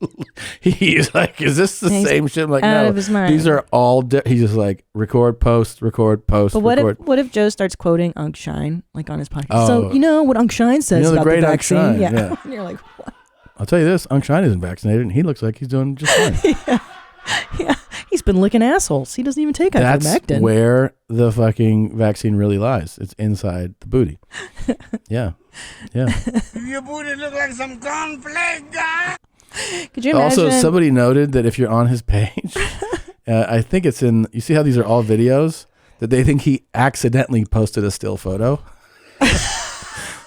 He's like, is this the He's same shit? I'm like, out no, of his mind. these are all, he's just like, record, post, record, post, But record. what if Joe starts quoting Unc Shine like on his podcast? Oh. So you know what Unc Shine says You know the about the great Unc vaccine? Shine, Yeah. yeah. And you're like, what? I'll tell you this, Unc Shine isn't vaccinated, and he looks like he's doing just fine. Yeah, he's been licking assholes. He doesn't even take That's ivermectin. where the fucking vaccine really lies. It's inside the booty. Yeah. Yeah. Your booty look like some cornflake, guy. Could you imagine? Also, somebody noted that if you're on his page, I think it's in, you see how these are all videos, that they think he accidentally posted a still photo.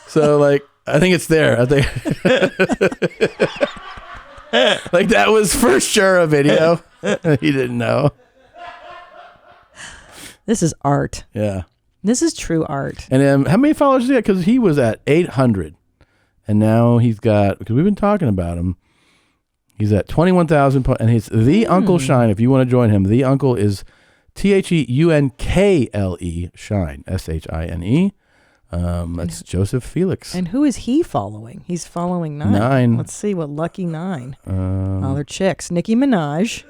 So, like, I think it's there. I think, like, that was for sure a video. He didn't know. This is art. Yeah. This is true art. And how many followers is he at? Because he was at 800. And now he's got, because we've been talking about him, he's at 21,000. And he's The Uncle Shine. If you want to join him, The Uncle is THEUNKLE Shine. SHINE. That's Joseph Felix. And who is he following? He's following 9. 9. Let's see what lucky 9. Oh, they're chicks. Nicki Minaj.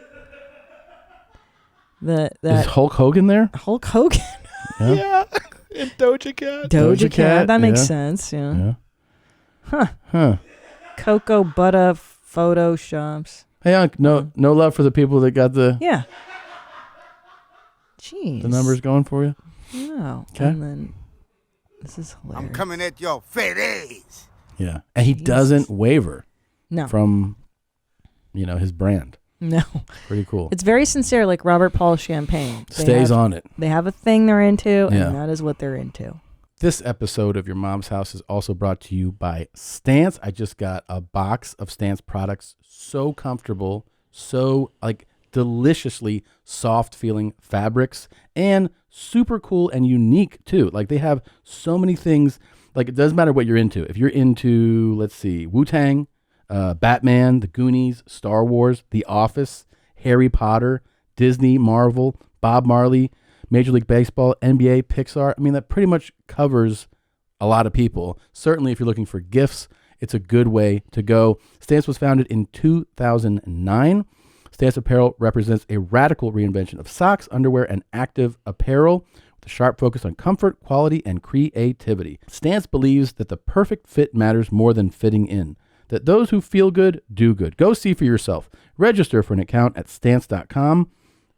Is Hulk Hogan there? Hulk Hogan. Yeah. And Doja Cat. Doja Cat. That makes yeah. sense. Yeah. Yeah. Huh. Huh. Cocoa butter photoshops. Hey, Unc, no love for the people that got the Yeah. Jeez. the numbers going for you? No. Okay. And then this is hilarious. I'm coming at your face. Yeah. And he doesn't waver No. from, his brand. No. Pretty cool. It's very sincere, like Robert Paul Champagne. Stays on it. They have a thing they're into, Yeah. and that is what they're into. This episode of Your Mom's House is also brought to you by Stance. I just got a box of Stance products. So comfortable, so deliciously soft feeling fabrics, and super cool and unique too. Like they have so many things. Like it doesn't matter what you're into. If you're into, let's see, Wu-Tang, Batman, The Goonies, Star Wars, The Office, Harry Potter, Disney, Marvel, Bob Marley, Major League Baseball, NBA, Pixar. I mean, that pretty much covers a lot of people. Certainly if you're looking for gifts, it's a good way to go. Stance was founded in 2009. Stance apparel represents a radical reinvention of socks, underwear, and active apparel with a sharp focus on comfort, quality, and creativity. Stance believes that the perfect fit matters more than fitting in, that those who feel good do good. Go see for yourself. Register for an account at stance.com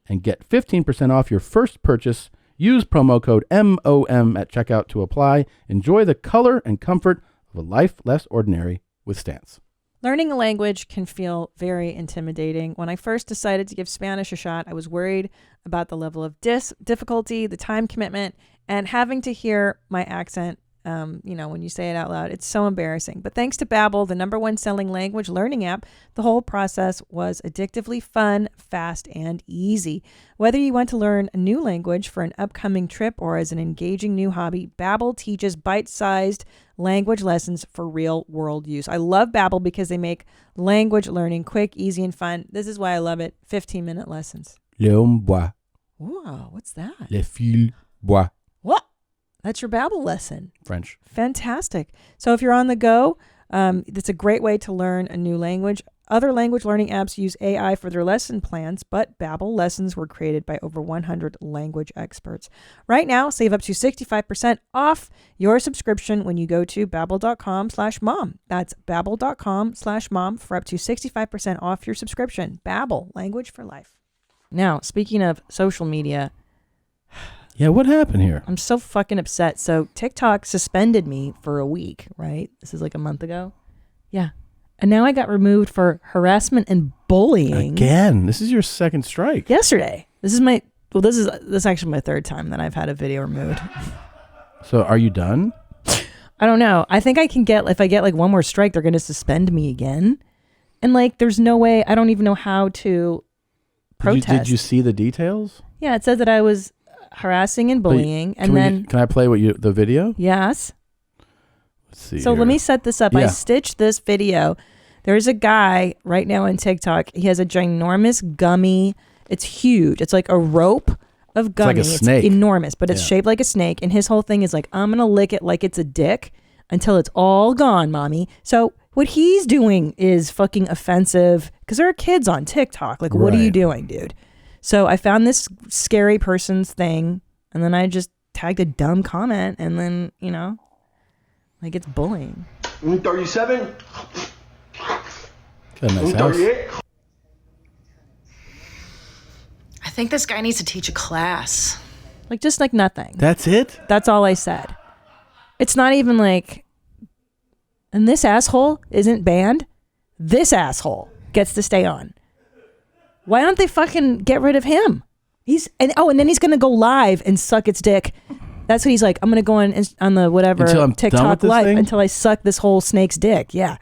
and get 15% off your first purchase. Use promo code MOM at checkout to apply. Enjoy the color and comfort of a life less ordinary with Stance. Learning a language can feel very intimidating. When I first decided to give Spanish a shot, I was worried about the level of difficulty, the time commitment, and having to hear my accent, when you say it out loud. It's so embarrassing. But thanks to Babbel, the #1 selling language learning app, the whole process was addictively fun, fast, and easy. Whether you want to learn a new language for an upcoming trip or as an engaging new hobby, Babbel teaches bite-sized language lessons for real-world use. I love Babbel because they make language learning quick, easy, and fun. This is why I love it. 15-minute lessons. Le homme boit. Whoa, what's that? Le fil boit. What? That's your Babbel lesson. French. Fantastic. So if you're on the go, it's a great way to learn a new language. Other language learning apps use AI for their lesson plans, but Babbel lessons were created by over 100 language experts. Right now, save up to 65% off your subscription when you go to babbel.com/mom. That's babbel.com/mom for up to 65% off your subscription. Babbel, language for life. Now, speaking of social media, Yeah, what happened here? I'm so fucking upset. So TikTok suspended me for a week, right? This is like a month ago. Yeah. And now I got removed for harassment and bullying. Again, this is your second strike. Yesterday. This is actually my third time that I've had a video removed. So are you done? I don't know. I think I can if I get like one more strike, they're going to suspend me again. And there's no way, I don't even know how to protest. Did you see the details? Yeah, it said that I was harassing and bullying. Can I play the video? Yes. Let's see. So here. let me set this up. Yeah. I stitched this video. There's a guy right now on TikTok. He has a ginormous gummy. It's huge. It's like a rope of gummy. It's like a snake. It's enormous, but it's shaped like a snake. And his whole thing is like, I'm going to lick it like it's a dick until it's all gone, mommy. So what he's doing is fucking offensive because there are kids on TikTok. Like, what are you Right. doing, dude? So I found this scary person's thing, and then I just tagged a dumb comment, and then, it's bullying. 37. Got a nice house. 38. I think this guy needs to teach a class. Just like nothing. That's it? That's all I said. It's not even like, and this asshole isn't banned. This asshole gets to stay on. Why don't they fucking get rid of him? And then he's going to go live and suck its dick. That's what he's like. I'm going to go on the whatever Until I'm done TikTok with this live thing? until I suck this whole snake's dick. Yeah.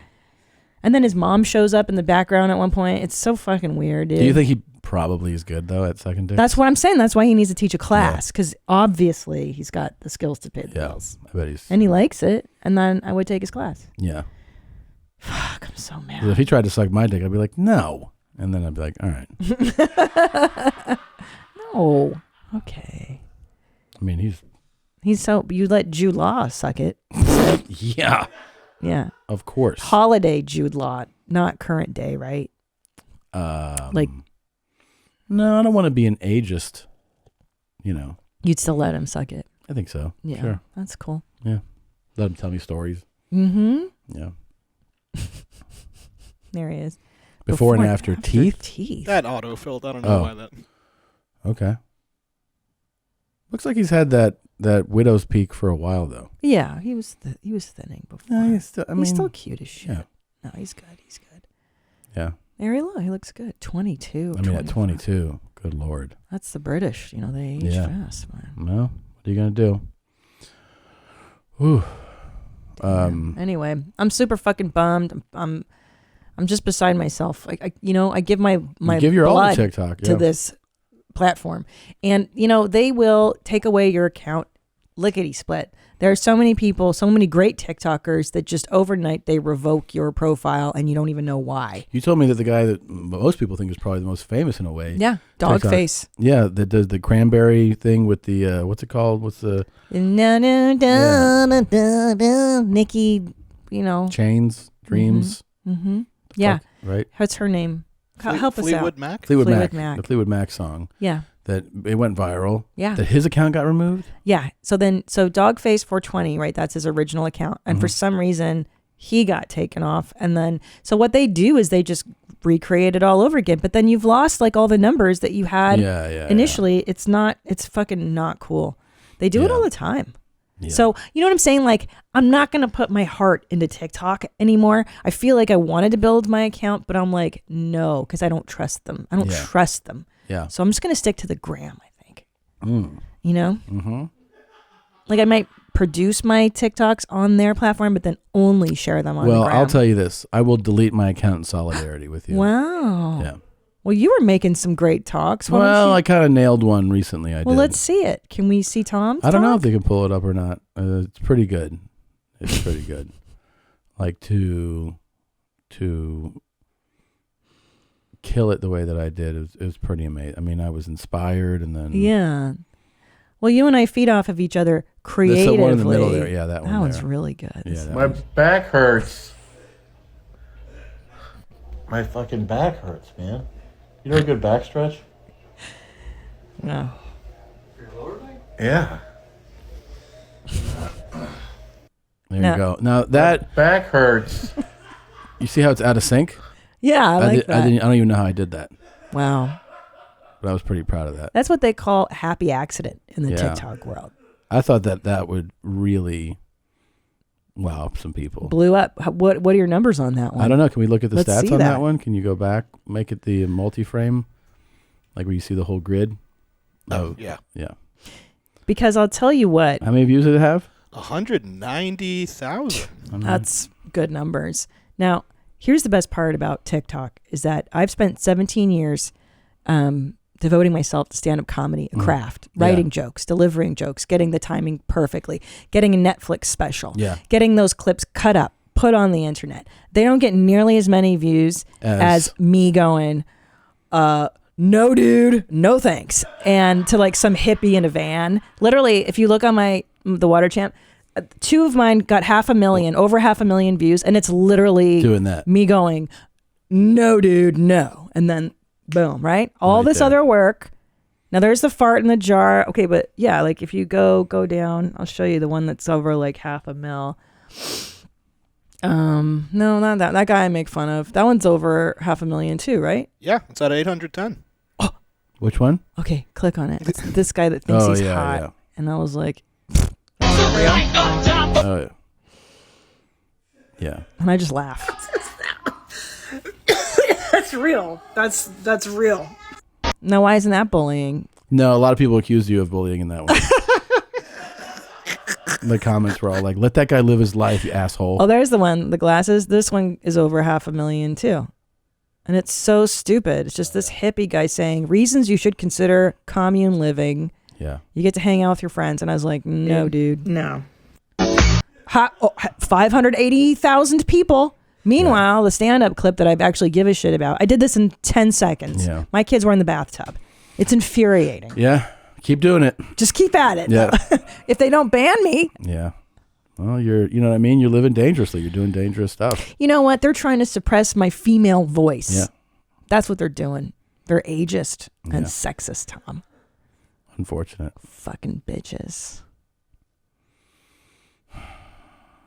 And then his mom shows up in the background at one point. It's so fucking weird, dude. Do you think he probably is good, though, at second dick? That's what I'm saying. That's why he needs to teach a class, because obviously he's got the skills to pay the bills. I bet he's... And he likes it. And then I would take his class. Yeah. Fuck, I'm so 'Cause mad. if he tried to suck my dick, I'd be like, no. And then I'd be like, all right. No. Okay. I mean, You let Jude Law suck it. yeah, Yeah. of course. Holiday Jude Law, not current day, right? No, I don't want to be an ageist, You'd still let him suck it. I think so. Yeah. Sure. That's cool. Yeah. Let him tell me stories. Mm-hmm. Yeah. There he is. Before and after teeth? That autofilled. I don't know why that. Okay. Looks like he's had that widow's peak for a while though. Yeah, he was thinning before. No, he's still cute as shit. Yeah. No, he's good. Yeah. There he looks good. 22. I mean, at 22, good Lord. That's the British. They age fast, man. Well, what are you going to do? Whew. Anyway, I'm super fucking bummed. I'm just beside myself. I give my give your all blood to TikTok to this platform, and they will take away your account lickety split. There are so many people, so many great TikTokers that just overnight they revoke your profile and you don't even know why. You told me that the guy that most people think is probably the most famous in a way. Yeah, dog TikTok, face. Yeah, that does the cranberry thing with the what's it called? What's the Nikki? Chains, dreams. Mm-hmm. Yeah, right. What's her name? Help us out. Fleetwood Mac. The Fleetwood Mac song. Yeah. That it went viral. Yeah. That his account got removed. Yeah. So Dogface 420, right? That's his original account. And for some reason, he got taken off. And then, so what they do is they just recreate it all over again. But then you've lost like all the numbers that you had initially. Yeah. It's fucking not cool. They do it all the time. Yeah. So, you know what I'm saying? Like, I'm not going to put my heart into TikTok anymore. I feel like I wanted to build my account, but I'm like, no, because I don't trust them. I don't trust them. Yeah. So I'm just going to stick to the gram, I think. Mm. Mm-hmm. Like I might produce my TikToks on their platform, but then only share them on the gram. Well, I'll tell you this. I will delete my account in solidarity with you. Wow. Yeah. Well, you were making some great talks. Well, I kind of nailed one recently. I did. Let's see it. Can we see Tom's I don't know talk? if they can pull it up or not. It's pretty good. It's pretty good. Like to kill it the way that I did, it was pretty amazing. I mean, I was inspired, and then Well, you and I feed off of each other creatively. That's the one in the middle there. Yeah, that one. That one's really good. Yeah, my back hurts. My fucking back hurts, man. You know a good back stretch? No. Yeah. There you go. Now that my back hurts. You see how it's out of sync? Yeah, I like that. I don't even know how I did that. Wow. But I was pretty proud of that. That's what they call happy accident in the TikTok world. I thought that would really wow some people. Blew up. What are your numbers on that one? I don't know. Can we look at the Let's stats see on that. that one? Can you go back, make it the multi-frame, like where you see the whole grid? Oh, yeah. Yeah. Because I'll tell you what. How many views did it have? 190,000. That's good numbers. Now, here's the best part about TikTok is that I've spent 17 years devoting myself to stand-up comedy, a craft, writing jokes, delivering jokes, getting the timing perfectly, getting a Netflix special, getting those clips cut up, put on the internet. They don't get nearly as many views as me going, no dude, no thanks. And to like some hippie in a van. Literally, if you look on the Water Champ, 2 of mine got over 500,000 views, and it's literally doing that. Me going, no dude, no. And then boom, right? All this other work. Now there's the fart in the jar. Okay, but yeah, like if you go down, I'll show you the one that's over like 500,000. No, not that. That guy I make fun of. That one's over 500,000 too, right? Yeah, it's at 810. Oh. Which one? Okay, click on it. It's this guy that thinks he's hot. Yeah. And I was like, oh yeah. Yeah. And I just laugh. That's real. That's real. Now, why isn't that bullying? No, a lot of people accused you of bullying in that one. The comments were all like, let that guy live his life, you asshole. Oh, there's the one, the glasses. This one is over 500,000 too. And it's so stupid. It's just this hippie guy saying reasons you should consider commune living. Yeah. You get to hang out with your friends. And I was like, no, dude. No. 580,000 people. Meanwhile, the stand-up clip that I actually give a shit about, I did this in 10 seconds. Yeah. My kids were in the bathtub. It's infuriating. Yeah. Keep doing it. Just keep at it. Yeah. If they don't ban me. Yeah. Well, you know what I mean? You're living dangerously. You're doing dangerous stuff. You know what? They're trying to suppress my female voice. Yeah. That's what they're doing. They're ageist and sexist, Tom. Unfortunate. Fucking bitches.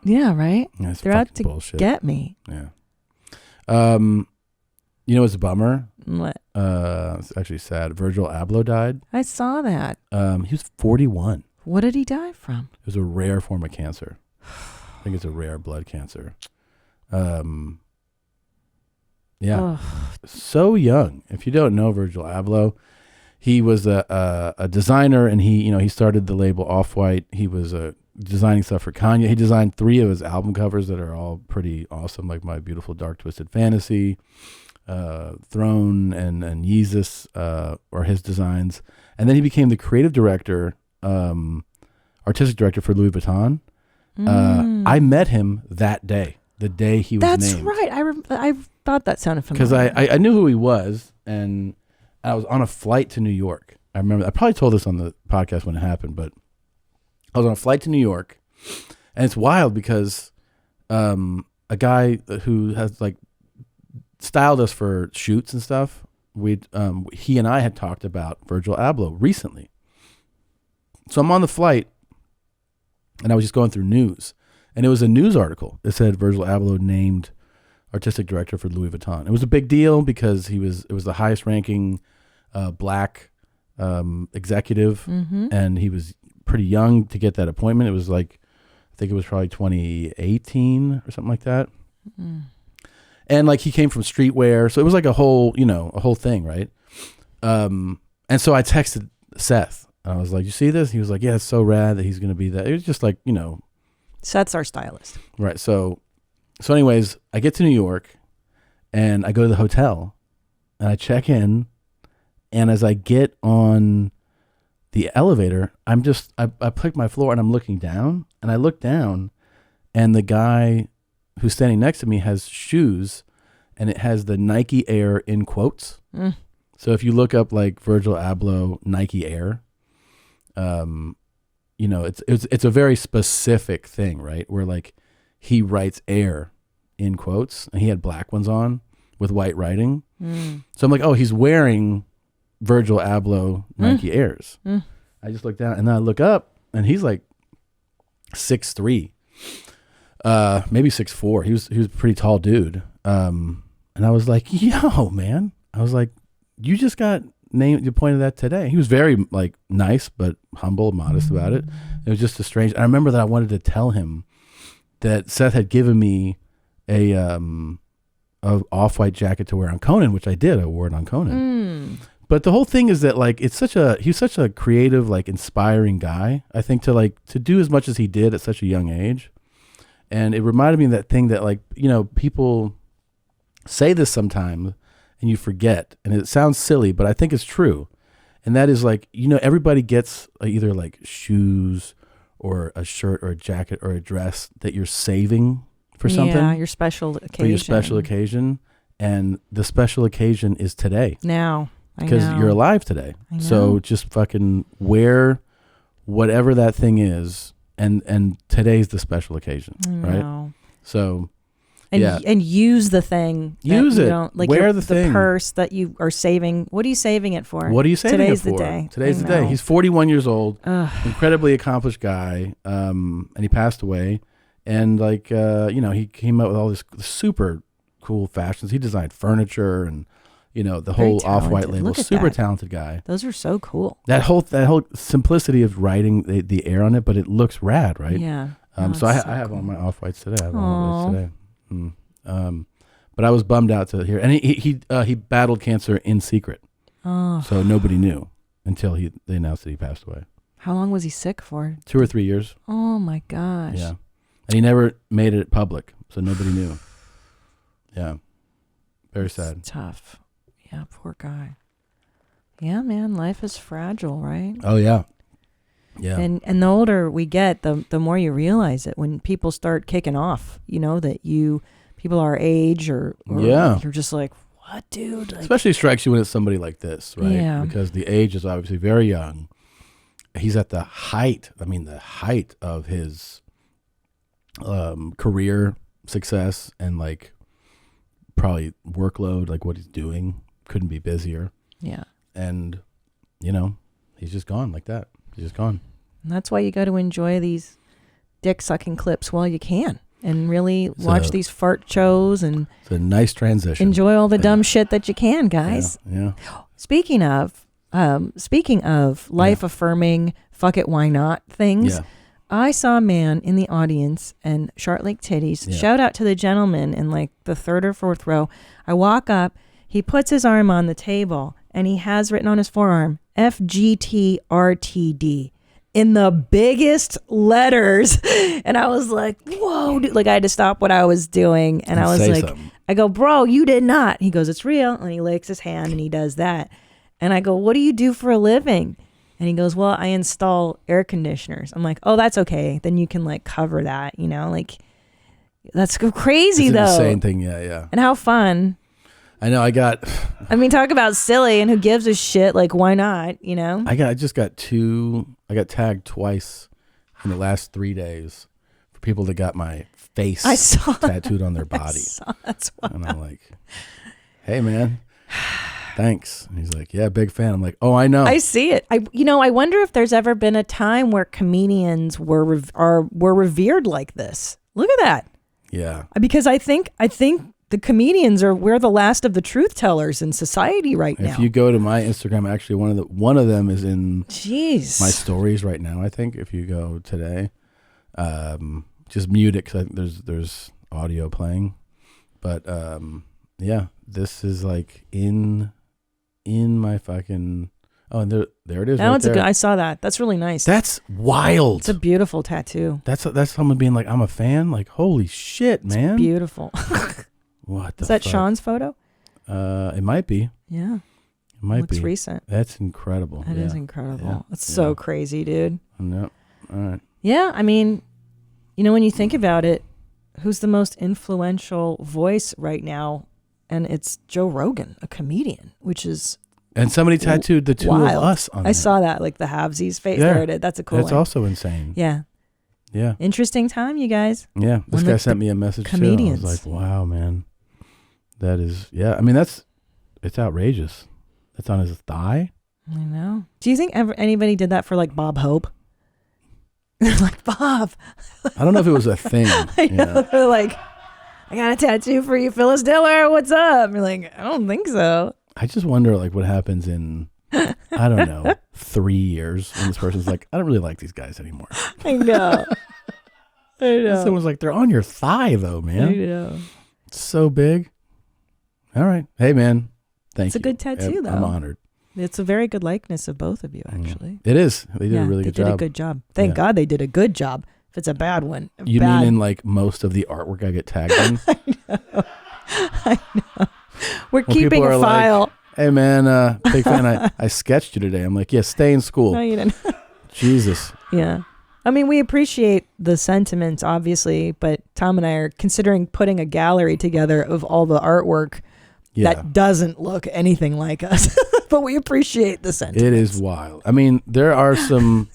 Yeah, right? That's They're out to bullshit. get me. Yeah. You know, it's a bummer. What? It's actually sad. Virgil Abloh died. I saw that. He was 41. What did he die from? It was a rare form of cancer. I think it's a rare blood cancer. Yeah. Ugh. So young. If you don't know Virgil Abloh, he was a designer, and he started the label Off-White. He was designing stuff for Kanye. He designed 3 of his album covers that are all pretty awesome, like My Beautiful Dark Twisted Fantasy, Throne, and Yeezus are his designs. And then he became the creative director, artistic director for Louis Vuitton. I met him that day, the day he was named. That's right. I thought that sounded familiar. Because I knew who he was, and I was on a flight to New York. I remember, I probably told this on the podcast when it happened, but I was on a flight to New York, and it's wild because a guy who has like styled us for shoots and stuff, he and I had talked about Virgil Abloh recently. So I'm on the flight, and I was just going through news, and it was a news article that said Virgil Abloh named artistic director for Louis Vuitton. It was a big deal because it was the highest ranking black executive, and he was pretty young to get that appointment. It was like, I think it was probably 2018 or something like that. And like he came from streetwear, so it was like a whole thing, right? And so I texted Seth, and I was like, "You see this?" He was like, "Yeah, it's so rad that he's going to be that." It was just like, Seth's our stylist. Right. So anyways, I get to New York, and I go to the hotel, and I check in, and as I get on the elevator, I click my floor, and I'm looking down, and I look down, and the guy who's standing next to me has shoes, and it has the Nike Air in quotes. So if you look up like Virgil Abloh Nike Air, it's a very specific thing, right? Where like he writes Air in quotes, and he had black ones on with white writing. So I'm like, oh, he's wearing Virgil Abloh Nike Airs. I just look down, and then I look up, and he's like 6'3", maybe 6'4". He was a pretty tall dude. And I was like, yo, man. I was like, you just got named. You pointed that today. He was very like nice, but humble, modest about it. It was just a strange. I remember that I wanted to tell him that Seth had given me a off-white jacket to wear on Conan, which I did. I wore it on Conan. But the whole thing is that like he's such a creative, like inspiring guy. I think to do as much as he did at such a young age. And it reminded me of that thing that like, people say this sometimes and you forget, and it sounds silly, but I think it's true. And that is like, everybody gets either like shoes or a shirt or a jacket or a dress that you're saving for something. Yeah, your special occasion. For your special occasion. And the special occasion is today. Now. Because you're alive today. So just fucking wear whatever that thing is. And today's the special occasion, right? So, and use the thing. Use it. Like wear the thing. The purse that you are saving. What are you saving it for? What are you saving Today's it for? The day. Today's the day. He's 41 years old, incredibly accomplished guy, and he passed away. And like, he came out with all this super cool fashions. He designed furniture and. The whole Off-White label, super talented guy. Those are so cool. That whole simplicity of writing the air on it, but it looks rad, right? Yeah. So I have all my Off-Whites today. I have all Off-Whites today. But I was bummed out to hear, and he battled cancer in secret. Oh. So nobody knew until they announced that he passed away. How long was he sick for? 2 or 3 years. Oh my gosh. Yeah. And he never made it public, so nobody knew. Yeah. Very sad. It's tough. Yeah, poor guy. Yeah, man, life is fragile, right? Oh yeah. Yeah. And the older we get, the more you realize it. When people start kicking off, that people our age or you're just like, what, dude? Like, especially strikes you when it's somebody like this, right? Yeah. Because the age is obviously very young. He's at the height of his career success and like probably workload, like what he's doing. Couldn't be busier. Yeah. And, he's just gone like that. He's just gone. And that's why you got to enjoy these dick sucking clips while you can. and really watch these fart shows and it's a nice transition. Enjoy all the dumb shit that you can, guys. Yeah. Speaking of life affirming, fuck it, why not things. Yeah. I saw a man in the audience and Short Lake Titties. Yeah. Shout out to the gentleman in like the third or fourth row. I walk up, he puts his arm on the table and he has written on his forearm, FGTRTD. In the biggest letters. And I was like, whoa, dude. Like I had to stop what I was doing. And I was like, something. I go, bro, you did not. He goes, it's real. And he licks his hand and he does that. And I go, what do you do for a living? And he goes, well, I install air conditioners. I'm like, oh, that's okay. Then you can like cover that, you know, like that's crazy It's an though. insane thing. Yeah. And how fun. I know. I talk about silly and who gives a shit. Like, why not? You know, I got tagged twice in the last 3 days for people that got my face tattooed on their body. That's wild. And I'm like, hey man, thanks. And he's like, yeah, big fan. I'm like, oh, I know. I see it. I wonder if there's ever been a time where comedians were revered like this. Look at that. Yeah. Because I think the comedians we're the last of the truth tellers in society right now. If you go to my Instagram, actually one of them is in Jeez. my stories right now. I think if you go today, just mute it because there's audio playing. But yeah, this is like in my fucking. Oh, and there it is. That right there. I saw that. That's really nice. That's wild. It's a beautiful tattoo. That's someone being like, I'm a fan. Like, holy shit, man. It's beautiful. What the Is that fuck? Sean's photo? It might be. Yeah. It might be. Looks recent. That's incredible. That is incredible. Yeah. It's so crazy, dude. No. All right. Yeah, I mean, when you think about it, who's the most influential voice right now? And it's Joe Rogan, a comedian, which is And somebody tattooed the two wild. of us on I it. saw that, like the halvesies face. Yeah. There it is. That's a cool That's one. also insane. Yeah. Yeah. Interesting time, you guys. Yeah. This When guy the sent me a message comedians. too. I was like, wow, man. That is, yeah. I mean, it's outrageous. That's on his thigh. I know. Do you think anybody did that for like Bob Hope? Like, Bob. I don't know if it was a thing. I know. They're like, I got a tattoo for you, Phyllis Diller. What's up? You're like, I don't think so. I just wonder, like, what happens in, I don't know, 3 years when this person's like, I don't really like these guys anymore. I know. I know. Someone's like, they're on your thigh, though, man. I know. It's so big. All right. Hey, man. Thank you. It's a good tattoo, though. I'm honored. It's a very good likeness of both of you, actually. It is. They did a really good job. They did a good job. Thank God they did a good job. If it's a bad one. You mean in like most of the artwork I get tagged in? I know. We're keeping a file. Like, hey, man, big fan. I sketched you today. I'm like, yeah, stay in school. No, you didn't. Jesus. Yeah. I mean, we appreciate the sentiments, obviously, but Tom and I are considering putting a gallery together of all the artwork that doesn't look anything like us. But we appreciate the sentiments. It is wild. I mean, there are some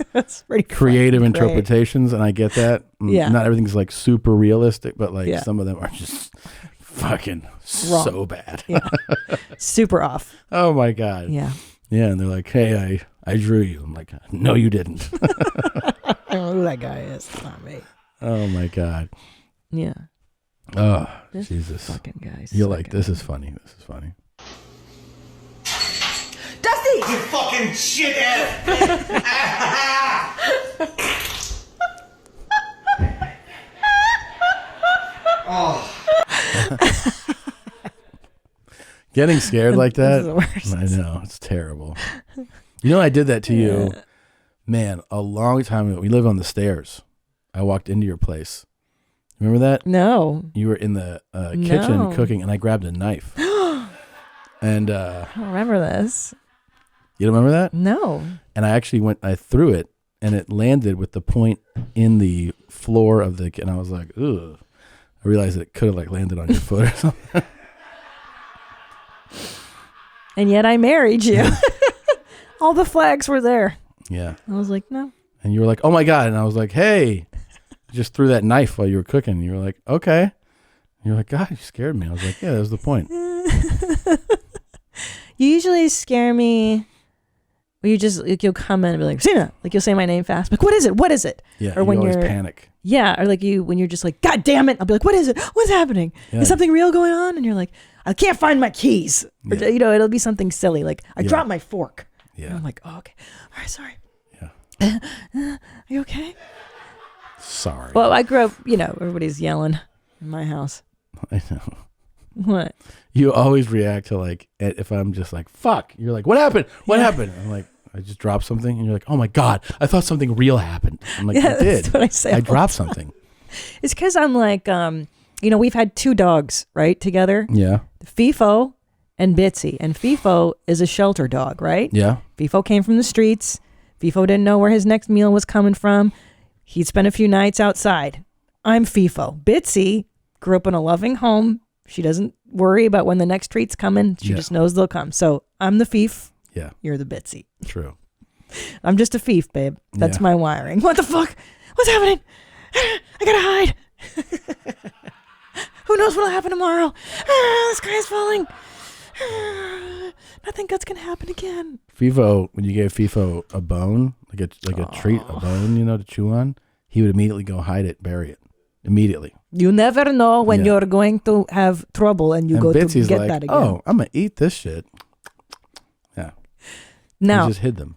creative interpretations, and I get that. Yeah. Not everything's like super realistic, but like some of them are just fucking wrong. So bad. Yeah. Super off. Oh my God. Yeah. Yeah. And they're like, hey, I drew you. I'm like, no, you didn't. I don't know who that guy is. It's not me. Oh my God. Yeah. Oh, this Jesus. Fucking guys. You're like, this is funny. This is funny. Dusty! You fucking shithead! Oh. Getting scared like that? This is the worst. I know. It's terrible. You know, I did that to you, man, a long time ago. We live on the stairs. I walked into your place. Remember that? No. You were in the kitchen cooking, and I grabbed a knife. And I don't remember this. You don't remember that? No. And I threw it, and it landed with the point in the floor of the, and I was like, ugh. I realized it could have like landed on your foot or something. And yet I married you. All the flags were there. Yeah. I was like, no. And you were like, oh my God. And I was like, hey, you just threw that knife while you were cooking. And you were like, okay. And you're like, God, you scared me. I was like, yeah, that was the point. You usually scare me. Well, you just, like, you'll come in and be like, Sina, like you'll say my name fast. Like, what is it? What is it? Yeah. Or when you always you're panic. Yeah, or like when you're just like, God damn it. I'll be like, what is it? What's happening? Yeah. Is something real going on? And you're like, I can't find my keys. Or, Yeah. it'll be something silly. Like, I dropped my fork. Yeah. And I'm like, oh, okay. All right, sorry. Yeah. Are you okay? Sorry. Well, I grew up, everybody's yelling in my house. I know. What? You always react to like, if I'm just like, fuck, you're like, what happened? What happened? I'm like, I just dropped something. And you're like, oh my God, I thought something real happened. I'm like, Yeah, you did. that's what I say all I the dropped something. It's because I'm like, we've had 2 dogs, right, together. Yeah. FIFO and Bitsy. And FIFO is a shelter dog, right? Yeah. FIFO came from the streets. FIFO didn't know where his next meal was coming from. He'd spent a few nights outside. I'm FIFO. Bitsy grew up in a loving home. She doesn't worry about when the next treat's coming. She just knows they'll come. So I'm the Fief. Yeah. You're the Bitsy. True. I'm just a Fief, babe. That's Yeah. my wiring. What the fuck? What's happening? I gotta hide. Who knows what'll happen tomorrow? The sky is falling. Nothing good's gonna happen again. FIFO, when you gave FIFO a bone, like a treat, a bone, to chew on, he would immediately go hide it, bury it. Immediately. You never know when Yeah. you're going to have trouble and you And go Bitsy's to get like, that again. oh, I'm going to eat this shit. Yeah. Now, He just hid them.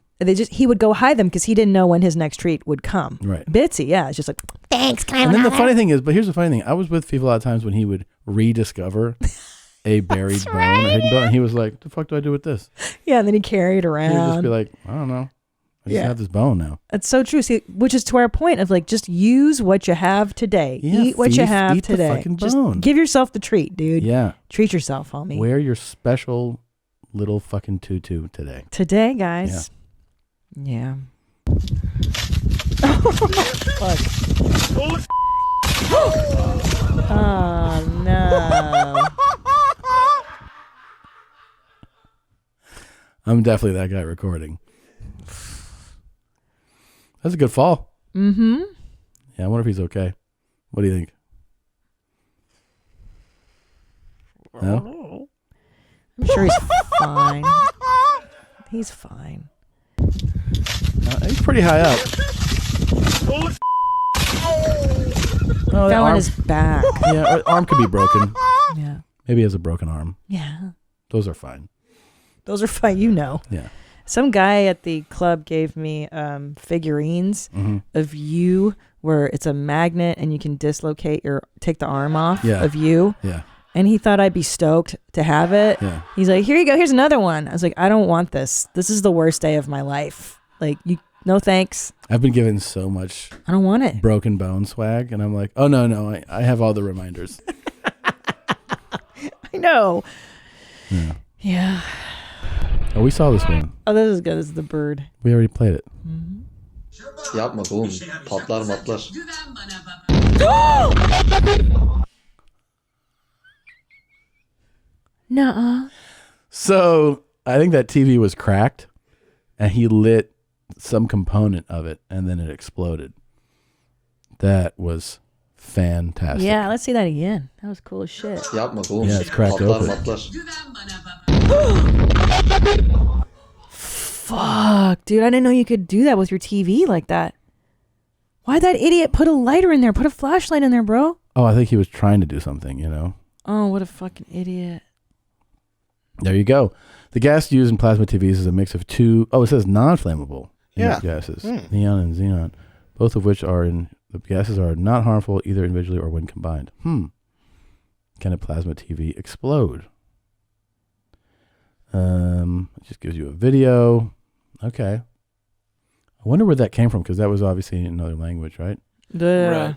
he would go hide them because he didn't know when his next treat would come. Right. Bitsy, yeah, it's just like, thanks, can I have And then the another? funny thing is, but here's the funny thing. I was with FIFO a lot of times when he would rediscover a buried bone or hidden bone. And he was like, the fuck do I do with this? Yeah, and then he carried He would just around. be like, I don't know. I just Yeah. have this bone now. That's so true. See, which is to our point of like, just use what you have today. Yeah, Eat what you Fief, have eat the today. fucking Just bone. give yourself the treat, dude. Yeah. Treat yourself, homie. Wear your special little fucking tutu today. Today, guys. Yeah. Fuck. Oh, no. I'm definitely that guy recording. That's a good fall. Mm-hmm. Yeah, I wonder if he's okay. What do you think? No? I'm sure he's fine. He's fine. He's pretty high up. Oh, Fell on his back. Yeah, arm could be broken. Yeah. Maybe he has a broken arm. Yeah. Those are fine. Those are fine, Yeah. Some guy at the club gave me figurines of you where it's a magnet and you can take the arm off of you. Yeah. And he thought I'd be stoked to have it. Yeah. He's like, here you go. Here's another one. I was like, I don't want this. This is the worst day of my life. Like, no thanks. I've been given so much I don't want it. broken bone swag, and I'm like, oh, no, I have all the reminders. I know. Yeah. Yeah. Oh, we saw this one. Oh, this is good. This is the bird. We already played it. Yapma oğlum. Patlar matlar. Nuh-uh. So I think that TV was cracked, and he lit some component of it, and then it exploded. That was fantastic. Yeah, let's see that again. That was cool as shit. Yapma oğlum. Yeah, it's cracked Patlar open. matlar. Fuck, dude. I didn't know you could do that with your TV like that. Why'd that idiot put a lighter in there? Put a flashlight in there, bro. Oh, I think he was trying to do something, Oh, what a fucking idiot. There you go. The gas used in plasma TVs is a mix of two. Oh, it says non-flammable gases, neon and xenon, both of which the gases are not harmful either individually or when combined. Can a plasma TV explode? It just gives you a video. Okay. I wonder where that came from, because that was obviously in another language, right? Right.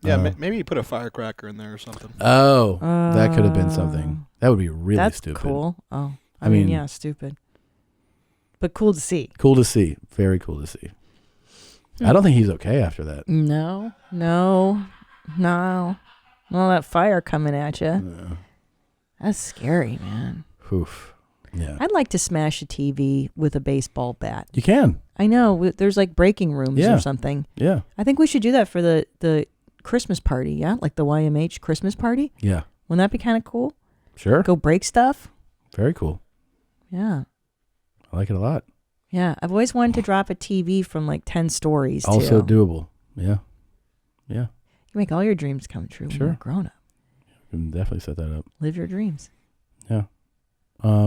Yeah, maybe you put a firecracker in there or something. Oh, that could have been something. That would be really That's stupid. cool. Oh, I mean, yeah, stupid. But cool to see. Cool to see. Very cool to see. I don't think he's okay after that. No. All that fire coming at you. No. That's scary, man. Oof. Yeah. I'd like to smash a TV with a baseball bat. You can. I know. There's like breaking rooms or something. Yeah. I think we should do that for the Christmas party, yeah? Like the YMH Christmas party. Yeah. Wouldn't that be kind of cool? Sure. Go break stuff. Very cool. Yeah. I like it a lot. Yeah. I've always wanted to drop a TV from like 10 stories. Also too. doable. Yeah. Yeah. You can make all your dreams come true when Sure. you're a grown up. You can definitely set that up. Live your dreams. Yeah. I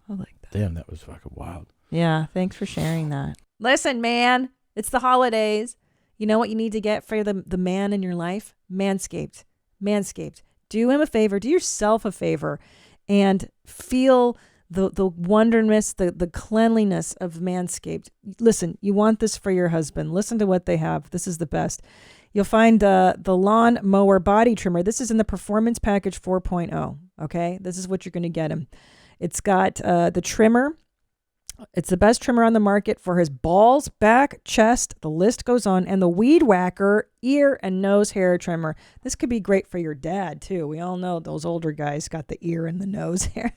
like that. Damn, that was fucking wild. Yeah, thanks for sharing that. Listen, man, it's the holidays. You know what you need to get for the man in your life? Manscaped. Manscaped. Do him a favor. Do yourself a favor and feel the wonderness, the cleanliness of Manscaped. Listen, you want this for your husband. Listen to what they have. This is the best. You'll find the Lawn Mower Body Trimmer. This is in the Performance Package 4.0. Okay? This is what you're going to get him. It's got the trimmer. It's the best trimmer on the market for his balls, back, chest, the list goes on, and the Weed Whacker ear and nose hair trimmer. This could be great for your dad, too. We all know those older guys got the ear and the nose hair.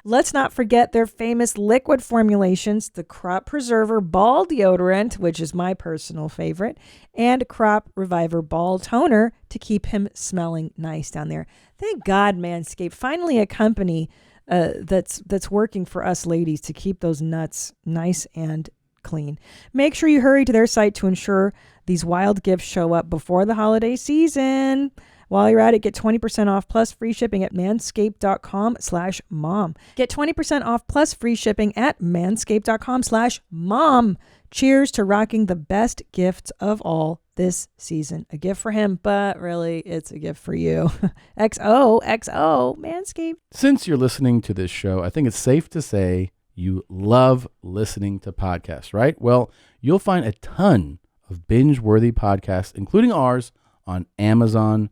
Let's not forget their famous liquid formulations, the Crop Preserver Ball Deodorant, which is my personal favorite, and Crop Reviver Ball Toner to keep him smelling nice down there. Thank God, Manscaped. Finally, a company that's working for us ladies to keep those nuts nice and clean. Make sure you hurry to their site to ensure these wild gifts show up before the holiday season. While you're at it, get 20% off plus free shipping at manscaped.com/mom. Get 20% off plus free shipping at manscaped.com/mom. Cheers to rocking the best gifts of all this season. A gift for him, but really it's a gift for you. XOXO, Manscaped. Since you're listening to this show, I think it's safe to say you love listening to podcasts, right? Well, you'll find a ton of binge-worthy podcasts, including ours, on Amazon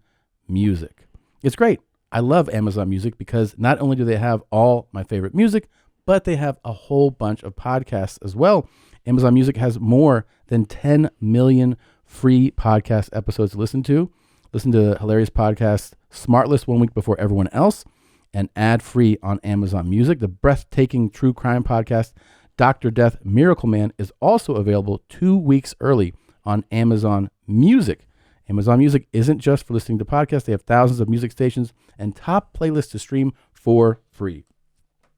Music. It's great. I love Amazon Music because not only do they have all my favorite music, but they have a whole bunch of podcasts as well. Amazon Music has more than 10 million free podcast episodes to listen to. Listen to hilarious podcast Smart List 1 week before everyone else and ad-free on Amazon Music. The breathtaking true crime podcast Dr. Death Miracle Man is also available 2 weeks early on Amazon Music. Amazon Music isn't just for listening to podcasts. They have thousands of music stations and top playlists to stream for free.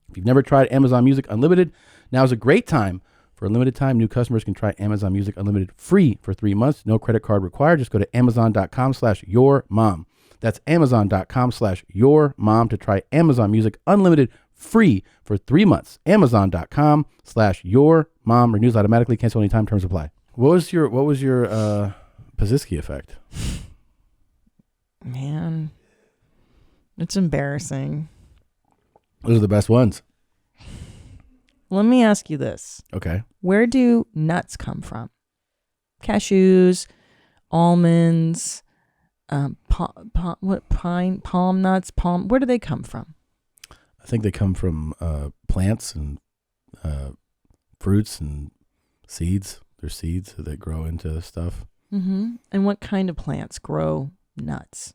If you've never tried Amazon Music Unlimited, now is a great time. For a limited time, new customers can try Amazon Music Unlimited free for 3 months. No credit card required. Just go to amazon.com/yourmom. That's amazon.com/yourmom to try Amazon Music Unlimited free for 3 months. Amazon.com/yourmom. Renews automatically. Cancel anytime. Terms apply. What was your Pazisky effect? Man, it's embarrassing. Those are the best ones. Let me ask you this. Okay. Where do nuts come from? Cashews, almonds, palm nuts, where do they come from? I think they come from plants and fruits and seeds. They're seeds that grow into stuff. Mm-hmm. And what kind of plants grow nuts?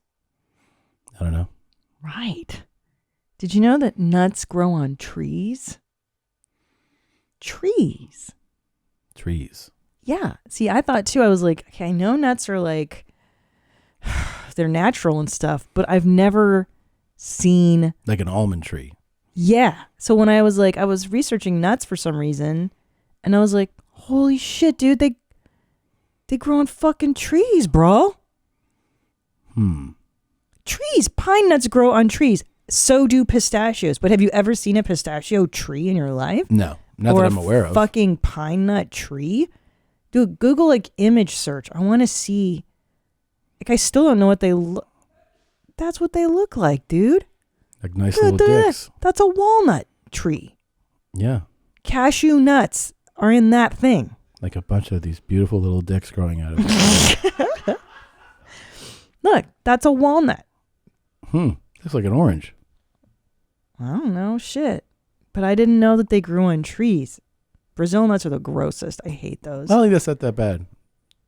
I don't know. Right. Did you know that nuts grow on trees? Trees. Yeah. See, I thought too, I was like, okay, I know nuts are like, they're natural and stuff, but I've never seen. Like an almond tree. Yeah. So when I was researching nuts for some reason, and I was like, holy shit, dude, they grow on fucking trees, bro. Trees. Pine nuts grow on trees. So do pistachios. But have you ever seen a pistachio tree in your life? No, not that I'm aware of. Fucking pine nut tree? Dude, Google like image search. I want to see. Like, I still don't know what they look. That's what they look like, dude. Like nice little dicks. That's a walnut tree. Yeah. Cashew nuts are in that thing. Like a bunch of these beautiful little dicks growing out of it. Look, that's a walnut. Looks like an orange. I don't know, shit. But I didn't know that they grew on trees. Brazil nuts are the grossest. I hate those. I don't think that's not that bad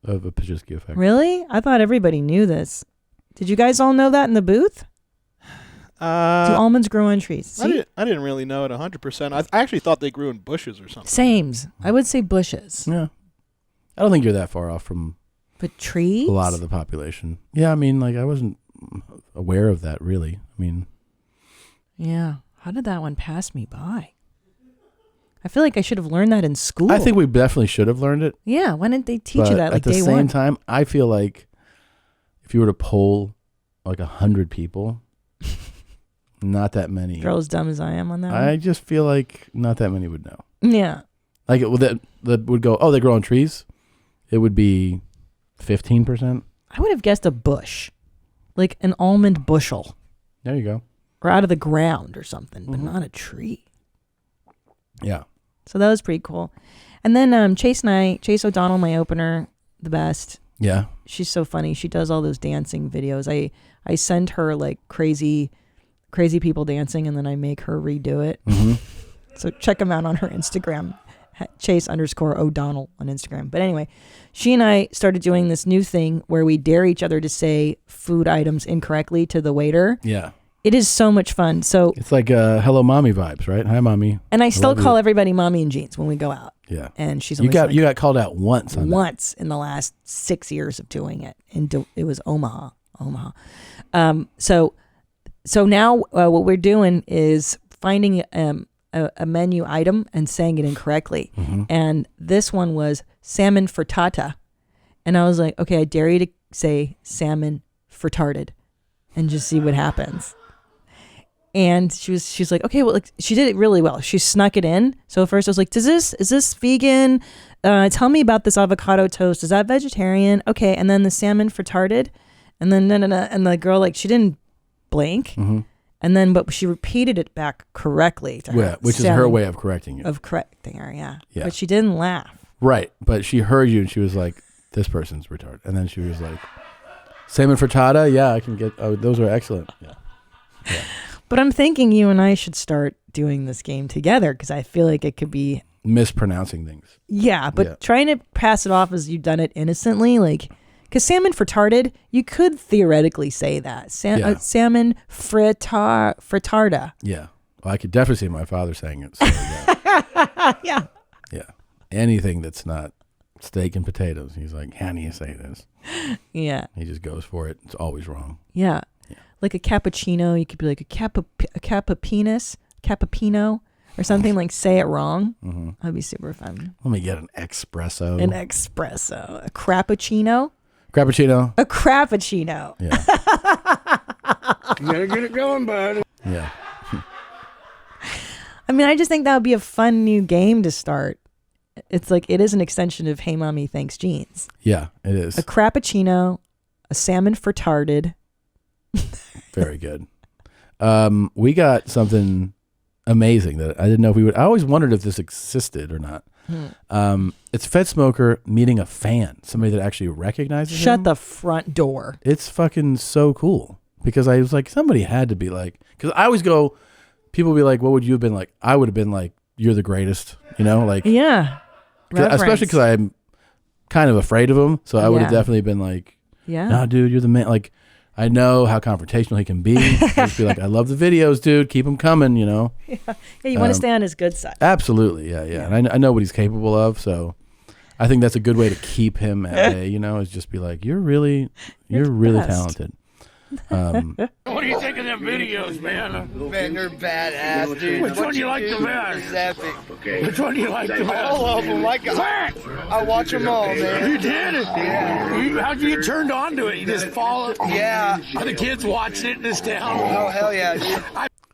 of a Pazisky effect. Really? I thought everybody knew this. Did you guys all know that in the booth? Do almonds grow on trees? See? I didn't really know it 100%. I actually thought they grew in bushes or something. Sames. I would say bushes. Yeah. I don't think you're that far off from But trees? a lot of the population. Yeah, I mean, like I wasn't aware of that really. I mean. Yeah. How did that one pass me by? I feel like I should have learned that in school. I think we definitely should have learned it. Yeah. Why didn't they teach you that like day one? At the same time, I feel like if you were to poll like 100 people, not that many. Girl as dumb as I am on that I one. just feel like not that many would know. Yeah. Like that would go, oh, they grow on trees. It would be 15%. I would have guessed a bush, like an almond bushel. There you go. Or out of the ground or something, but not a tree. Yeah. So that was pretty cool. And then Chase O'Donnell, my opener, the best. Yeah. She's so funny. She does all those dancing videos. I send her like crazy people dancing, and then I make her redo it. Mm-hmm. So check them out on her Instagram, Chase_O'Donnell on Instagram. But anyway, she and I started doing this new thing where we dare each other to say food items incorrectly to the waiter. Yeah. It is so much fun. So it's like hello mommy vibes, right? Hi mommy. And I still call everybody mommy in jeans when we go out. Yeah. And she's you always got called out once on once in the last 6 years of doing it. And it was Omaha. So now what we're doing is finding a menu item and saying it incorrectly. Mm-hmm. And this one was salmon frittata. And I was like, okay, I dare you to say salmon frittarded and just see what happens. And she's like, okay, well, like she did it really well. She snuck it in. So first I was like, is this vegan? Tell me about this avocado toast. Is that vegetarian? Okay. And then the salmon frittarded. And then and the girl, like, she didn't blink. Mm-hmm. And then, but she repeated it back correctly to her. Yeah, which is her way of correcting it. Yeah. Yeah. But she didn't laugh. Right. But she heard you and she was like, this person's retarded. And then she was like, salmon frittata? Yeah, I can get, those are excellent. Yeah. But I'm thinking you and I should start doing this game together because I feel like it could be mispronouncing things. Yeah, but trying to pass it off as you've done it innocently, like, because salmon frittarded, you could theoretically say that. Salmon frittata. Yeah. Well, I could definitely see my father saying it. So, yeah. Yeah. Yeah. Anything that's not steak and potatoes. He's like, how do you say this? Yeah. He just goes for it. It's always wrong. Yeah. Like a cappuccino, you could be like a cappuccino, or something like say it wrong. Mm-hmm. That'd be super fun. Let me get an espresso. A crappuccino. A crappuccino. Yeah. You gotta get it going, bud. Yeah. I mean, I just think that would be a fun new game to start. It's like, it is an extension of Hey Mommy Thanks Jeans. Yeah, it is. A crappuccino, a salmon frittarded. Very good. We got something amazing that I didn't know if we would. I always wondered if this existed or not. It's Fed Smoker meeting a fan, somebody that actually recognizes him. Shut the front door. It's fucking so cool because I was like, somebody had to be like, because I always go, people will be like, what would you have been like? I would have been like, you're the greatest, you know, like, yeah, especially because I'm kind of afraid of him, so I would have definitely been like, nah, dude, you're the man. Like, I know how confrontational he can be. Just be like, I love the videos, dude. Keep them coming, you know. Yeah, you want to stay on his good side. Absolutely, yeah. And I know what he's capable of, so I think that's a good way to keep him at bay. You know, is just be like, you're really talented. What do you think of them videos, man? Man, they're badass, dude. Which one do you like the best? Is epic. Which one do you like the best? All of them. I watch them all, man. You did it? Yeah. How'd you get turned on to it? You just follow? Yeah. Are the kids watching it in this town? Oh, hell yeah, dude.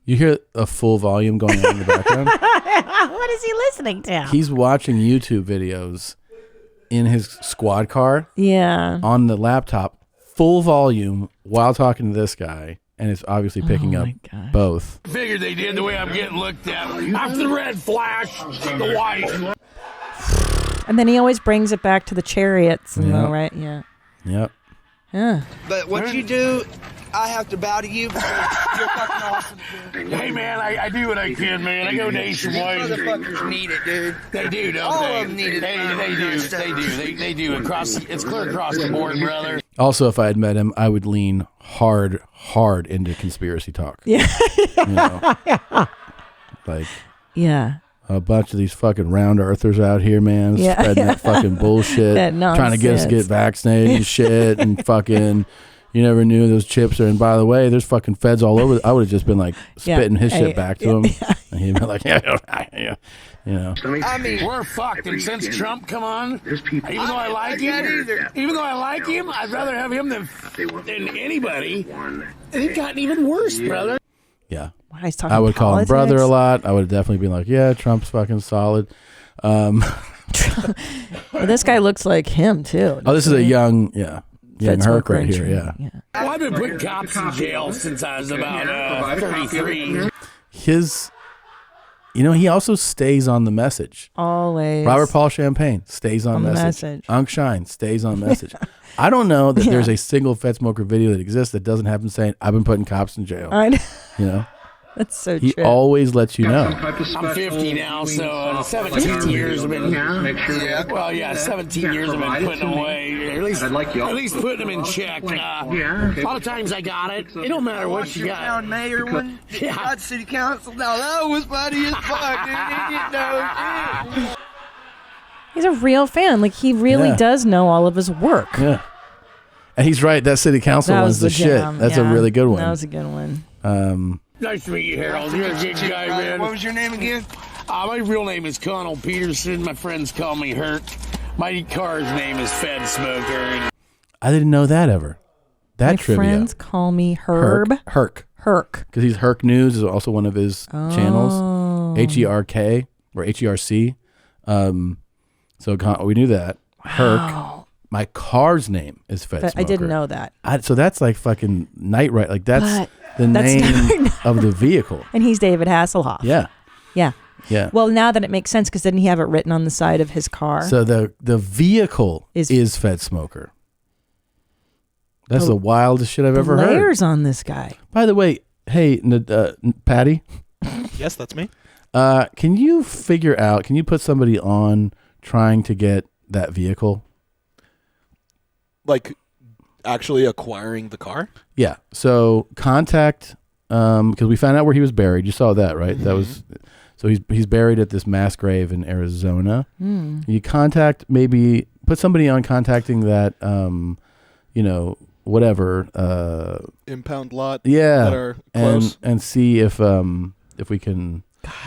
You hear a full volume going on in the background? What is he listening to? He's watching YouTube videos in his squad car. Yeah. On the laptop, full volume while talking to this guy, and it's obviously picking up both. Figured they did the way I'm getting looked at. After the red flash, the white. And then he always brings it back to the chariots, right? Yeah. Yep. Yeah. But what you do, I have to bow to you because you're fucking awesome, dude. Hey, man, I do what I can, man. I go nationwide. These motherfuckers need it, dude. They do, don't All they? of them need it. They do. It's clear across the board, brother. Also, if I had met him, I would lean hard into conspiracy talk. Yeah. You know? Like, yeah. A bunch of these fucking round earthers out here, man, spreading that fucking bullshit, trying to get us to get vaccinated and shit, and fucking, you never knew those chips are. And by the way, there's fucking feds all over. I would have just been like spitting his shit back to him, and he'd be like, yeah, You know. I mean, We're fucked, and since Trump come on, even though I like him, I'd rather have him than anybody. It's gotten even worse, brother. Yeah. Wow, he's talking I would call him brother a politics. lot. I would definitely be like, yeah, Trump's fucking solid. Well, this guy looks like him too. Oh, this is a young Herc right here. Yeah. Well, I've been putting cops in jail since I was about 33. He also stays on the message. Always. Robert Paul Champagne stays on the message. message. Unc Shine stays on message. I don't know that there's a single Fed Smoker video that exists that doesn't have him saying, I've been putting cops in jail. I know. You know? That's so He true. always lets you know. I'm 50 now, so 17 years I've been. 17 years I've been putting them away. Or at least putting them in check. A lot of times I got it. It don't matter what you got. Town mayor one. Got city council. Now that was funny as fuck, dude. He didn't know shit. He's a real fan. Like, he really does know all of his work. Yeah. And he's right. That city council That one's was the the shit. jam. That's Yeah. a really good one. That was a good one. Nice to meet you, Harold. You're a good guy, man. What was your name again? My real name is Connell Peterson. My friends call me Herc. My car's name is Fed Smoker. I didn't know that ever. That My trivia. friends call me Herb. Herc. Herc. Because Herc News is also one of his channels. HERK or HERC. So we knew that. Herc. My car's name is Fed Smoker. I didn't know that. So that's like fucking Night Ride. Like that's the that's name of the vehicle. And he's David Hasselhoff. Yeah. Yeah. Yeah. Well, now that it makes sense, because didn't he have it written on the side of his car? So the vehicle is Fed Smoker. That's the wildest shit I've ever heard. Layers on this guy. By the way, hey, Patty. Yes, that's me. Can you put somebody on trying to get that vehicle? Like actually acquiring the car? Yeah. So contact, because we found out where he was buried. You saw that, right? That was, so he's buried at this mass grave in Arizona. You put somebody on contacting that, whatever. Impound lot. Yeah. That are close. And see if we can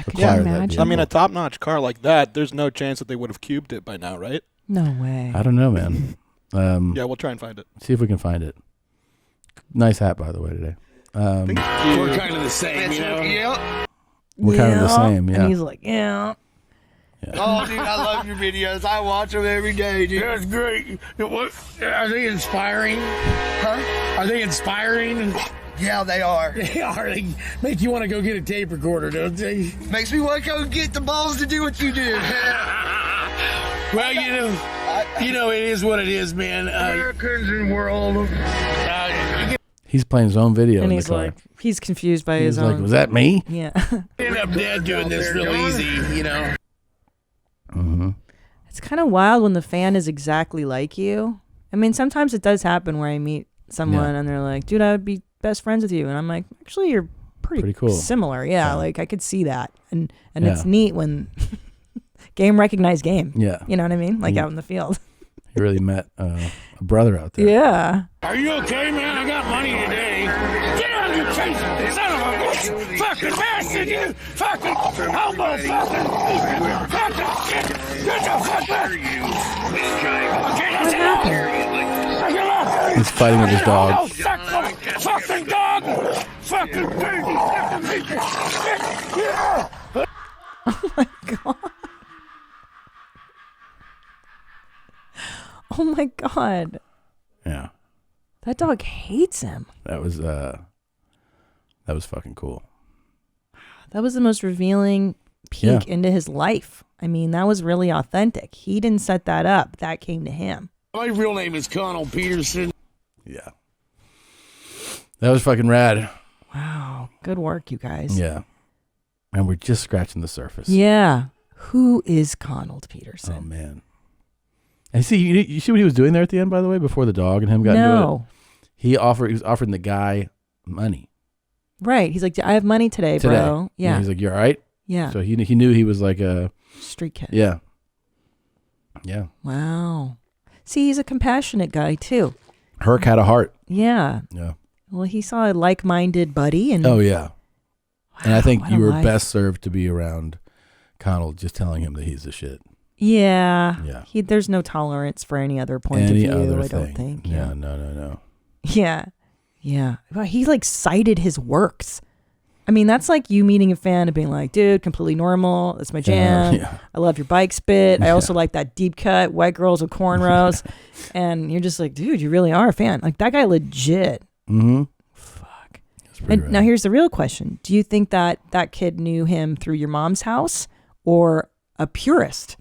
acquire that vehicle. I mean, a top-notch car like that, there's no chance that they would have cubed it by now, right? No way. I don't know, man. Yeah, we'll try and find it. See if we can find it. Nice hat, by the way, today. We're kind of the same, you know? Yeah. We're kind of the same, yeah. And he's like, yeah. Oh, dude, I love your videos. I watch them every day, dude. That's great. What, are they inspiring? Huh? Are they inspiring? Yeah, they are. They are. They make you want to go get a tape recorder, don't they? Makes me want to go get the balls to do what you do. Well, it is what it is, man. Americans in world. He's playing his own video And in he's the car. like, he's confused by He's his like, own. was that me? Yeah. End up dead doing this real easy, you know. Mm-hmm. It's kind of wild when the fan is exactly like you. I mean, sometimes it does happen where I meet someone and they're like, dude, I would be best friends with you. And I'm like, actually, you're pretty cool. similar. Yeah, like I could see that. And it's neat when game recognized game. Yeah. You know what I mean? Like out in the field. You really met a brother out there. Yeah. Are you okay, man? I got money today. Get out of your face, son of a bitch! Fucking bastard, you! Fucking homo, fucking shit! Get the fuck back! Okay, that's enough! He's fighting with his dog. Oh, fucking dog! Fucking baby! Oh my God. Oh my God. Yeah. That dog hates him. That was fucking cool. That was the most revealing peek into his life. I mean, that was really authentic. He didn't set that up. That came to him. My real name is Connell Peterson. Yeah. That was fucking rad. Wow. Good work, you guys. Yeah. And we're just scratching the surface. Yeah. Who is Connell Peterson? Oh, man. And you see what he was doing there at the end, by the way, before the dog and him got into it? He was offering the guy money. Right. He's like, I have money today, bro. Yeah. And he's like, you all right? Yeah. So he knew he was like a street kid. Yeah. Yeah. Wow. See, he's a compassionate guy too. Herc had a heart. Yeah. Yeah. Well, he saw a like-minded buddy, and oh yeah. And I think what you a were life. best served to be around Connell just telling him that he's the shit. Yeah. Yeah. There's no tolerance for any other point Any of view, other I don't thing. think. Yeah, no. Yeah. Yeah. Well, he like cited his works. I mean, that's like you meeting a fan and being like, dude, completely normal. That's my jam. Yeah. I love your bike spit. I also like that deep cut, white girls with cornrows. And you're just like, dude, you really are a fan. Like that guy legit. Mm-hmm. Fuck. And now here's the real question. Do you think that that kid knew him through your mom's house or a purist?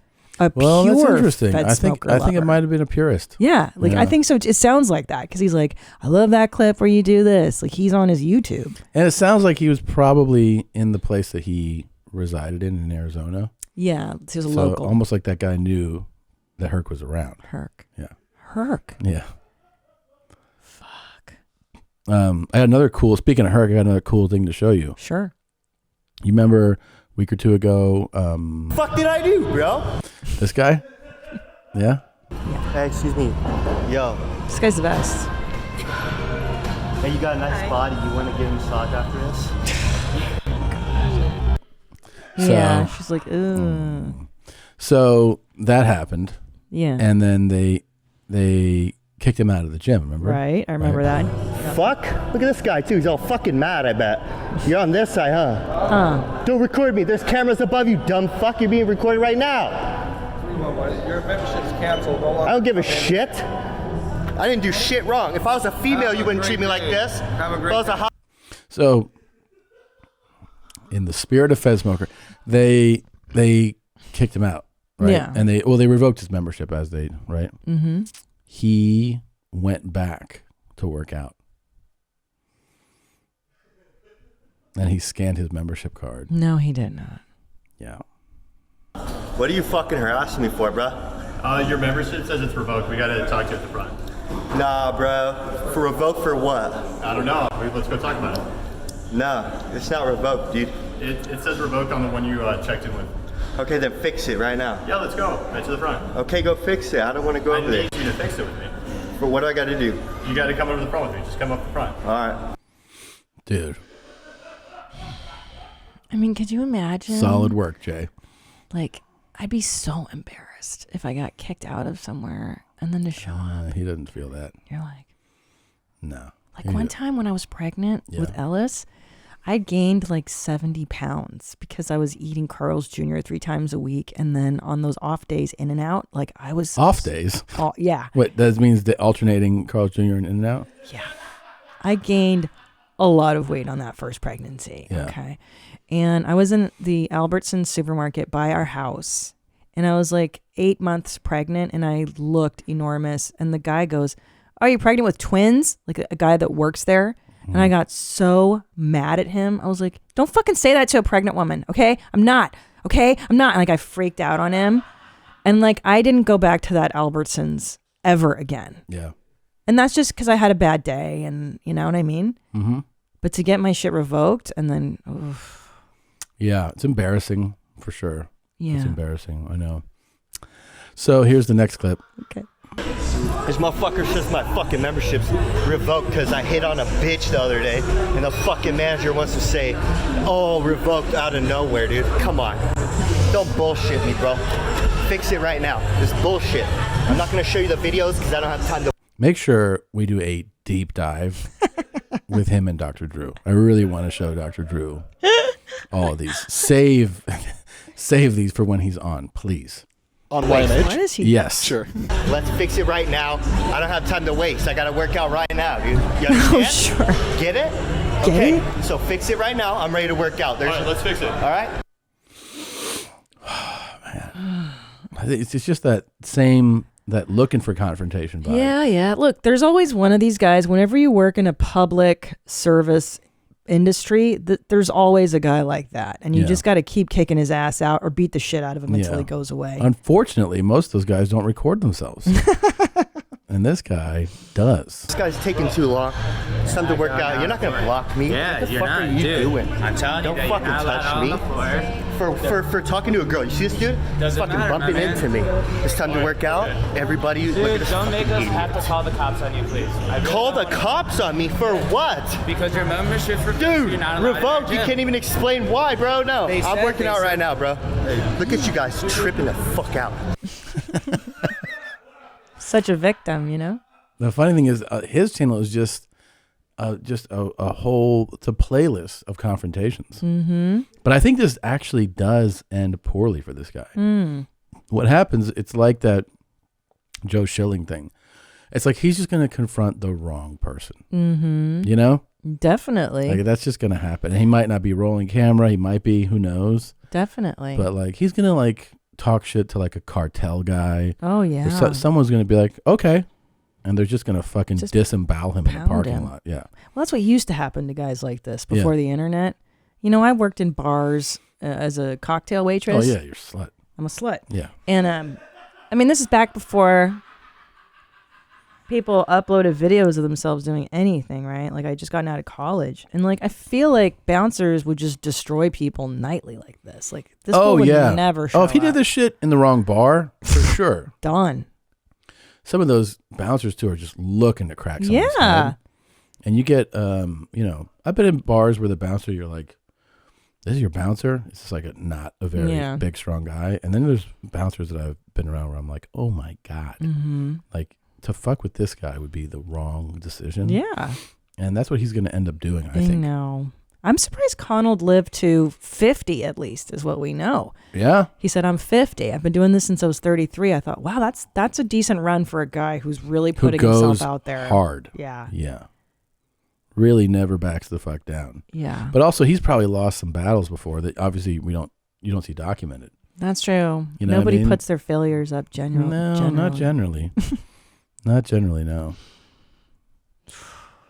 Well, pure that's interesting. Fed I think smoker it lover? might have been a purist. Yeah, like I think so. It sounds like that because he's like, I love that clip where you do this. Like he's on his YouTube. And it sounds like he was probably in the place that he resided in Arizona. Yeah, he was a So local. almost like that guy knew that Herc was around. Herc. Yeah. Herc. Yeah. Fuck. I had another cool. Speaking of Herc, I got another cool thing to show you. Sure. You remember a week or two ago? Fuck did I do, bro? This guy. Yeah. Hey, excuse me. Yo. This guy's the best. Hey, you got a nice body. You want to get a massage after this? Yeah. She's like, ooh. So that happened. Yeah. And then they kicked him out of the gym. Remember? Right. I remember that. Fuck. Look at this guy, too. He's all fucking mad, I bet. You're on this side, huh? Don't record me. There's cameras above you, dumb fuck. You're being recorded right now. Your membership's canceled. I don't give a shit. I didn't do shit wrong. If I was a female, you wouldn't treat me like this. Have a If great I was a hot So, in the spirit of Fed Smoker, they kicked him out, right? Yeah. And they revoked his membership right? Mm-hmm. He went back to work out. And he scanned his membership card. No, he did not. Yeah. What are you fucking harassing me for, bruh? Your membership says it's revoked. We gotta talk to you at the front. Nah, bro. For revoked for what? I don't know. Let's go talk about it. No, it's not revoked, dude. It says revoked on the one you checked in with. Okay, then fix it right now. Yeah, let's go. Right to the front. Okay, go fix it. I don't want to go over I there. need you to fix it with me. But what do I got to do? You gotta come over to the front with me. Just come up the front. All right. Dude. I mean, could you imagine? Solid work, Jay. Like, I'd be so embarrassed if I got kicked out of somewhere and then to show up. He doesn't feel that. You're like, no. Like one time when I was pregnant with Ellis, I gained like 70 pounds because I was eating Carl's Jr. 3 times a week. And then on those off days, in and out, like I was... Off days? Yeah. Wait, that means the alternating Carl's Jr. and in and out? Yeah. I gained a lot of weight on that first pregnancy. Yeah. Okay. And I was in the Albertsons supermarket by our house. And I was like 8 months pregnant and I looked enormous. And the guy goes, "Are you pregnant with twins?" Like a guy that works there. And I got so mad at him. I was like, "Don't fucking say that to a pregnant woman. Okay. I'm not. Okay. I'm not." And like I freaked out on him. And like I didn't go back to that Albertsons ever again. Yeah. And that's just because I had a bad day and you know what I mean? Mm-hmm. But to get my shit revoked and then... oof. Yeah, it's embarrassing for sure. Yeah. It's embarrassing. I know. So here's the next clip. Okay. This motherfucker says my fucking membership's revoked because I hit on a bitch the other day, and the fucking manager wants to say, "Oh, revoked" out of nowhere, dude. Come on. Don't bullshit me, bro. Fix it right now. This bullshit. I'm not going to show you the videos because I don't have time to... Make sure we do a deep dive with him and Dr. Drew. I really want to show Dr. Drew all of these. Save these for when he's on, please. On YMH? What is he? Yes. Sure. Let's fix it right now. I don't have time to waste. I got to work out right now, dude. You understand? Oh, sure. Get it? Get Okay, so fix it right now. I'm ready to work out. All right, let's fix it. All right? It's just that looking for confrontation vibe. Yeah. Look, there's always one of these guys. Whenever you work in a public service industry, there's always a guy like that. And you just got to keep kicking his ass out or beat the shit out of him until he goes away. Unfortunately, most of those guys don't record themselves. And this guy does. This guy's taking too long. It's time to work out. You're not gonna block me. Yeah, what the you're fuck not, are you dude. doing? I'm telling Don't you, fucking touch me. For talking to a girl. You see this dude? He's Doesn't fucking matter, bumping my man. into me. It's time to work out. Everybody, look at Dude, this don't make fucking us idiot. have to call the cops on you, please. I really Call don't the wanna- cops on me for what? Because your membership's revoked. Dude, You're not allowed revoked. in You our can't gym. even explain why, bro. No, They I'm said- working they out said- right now, bro. Look at you guys tripping the fuck out. Such a victim, you know? The funny thing is, his channel is just a whole, it's a playlist of confrontations. Mm-hmm. But I think this actually does end poorly for this guy. Mm. What happens, it's like that Joe Schilling thing. It's like he's just going to confront the wrong person. Mm-hmm. You know? Definitely. Like that's just going to happen. And he might not be rolling camera. He might be, who knows? Definitely. But like he's going to like talk shit to like a cartel guy. Oh, yeah. Or someone's going to be like, okay. And they're just going to fucking Just disembowel him in the pound parking him. lot. Yeah. Well, that's what used to happen to guys like this before the internet. You know, I worked in bars as a cocktail waitress. Oh, yeah. You're a slut. I'm a slut. Yeah. And, I mean, this is back before people uploaded videos of themselves doing anything, right? Like, I just gotten out of college. And, like, I feel like bouncers would just destroy people nightly like this. Like, this fool would never show if he did up. this shit in the wrong bar, for sure. Done. Some of those bouncers, too, are just looking to crack someone's head. And you get, you know, I've been in bars where the bouncer, you're like, this is your bouncer? It's just like not a very big, strong guy. And then there's bouncers that I've been around where I'm like, oh, my God. Mm-hmm. Like, to fuck with this guy would be the wrong decision. Yeah. And that's what he's going to end up doing, I I think. know. I'm surprised Connell lived to 50 at least, is what we know. Yeah. He said, I'm 50. I've been doing this since I was 33. I thought, wow, that's a decent run for a guy who's really putting himself out there. Hard. Yeah. Yeah. Really never backs the fuck down. Yeah. But also he's probably lost some battles before that obviously you don't see documented. That's true. You know Nobody what I mean? puts their failures up generally. No, not generally. Not generally, no.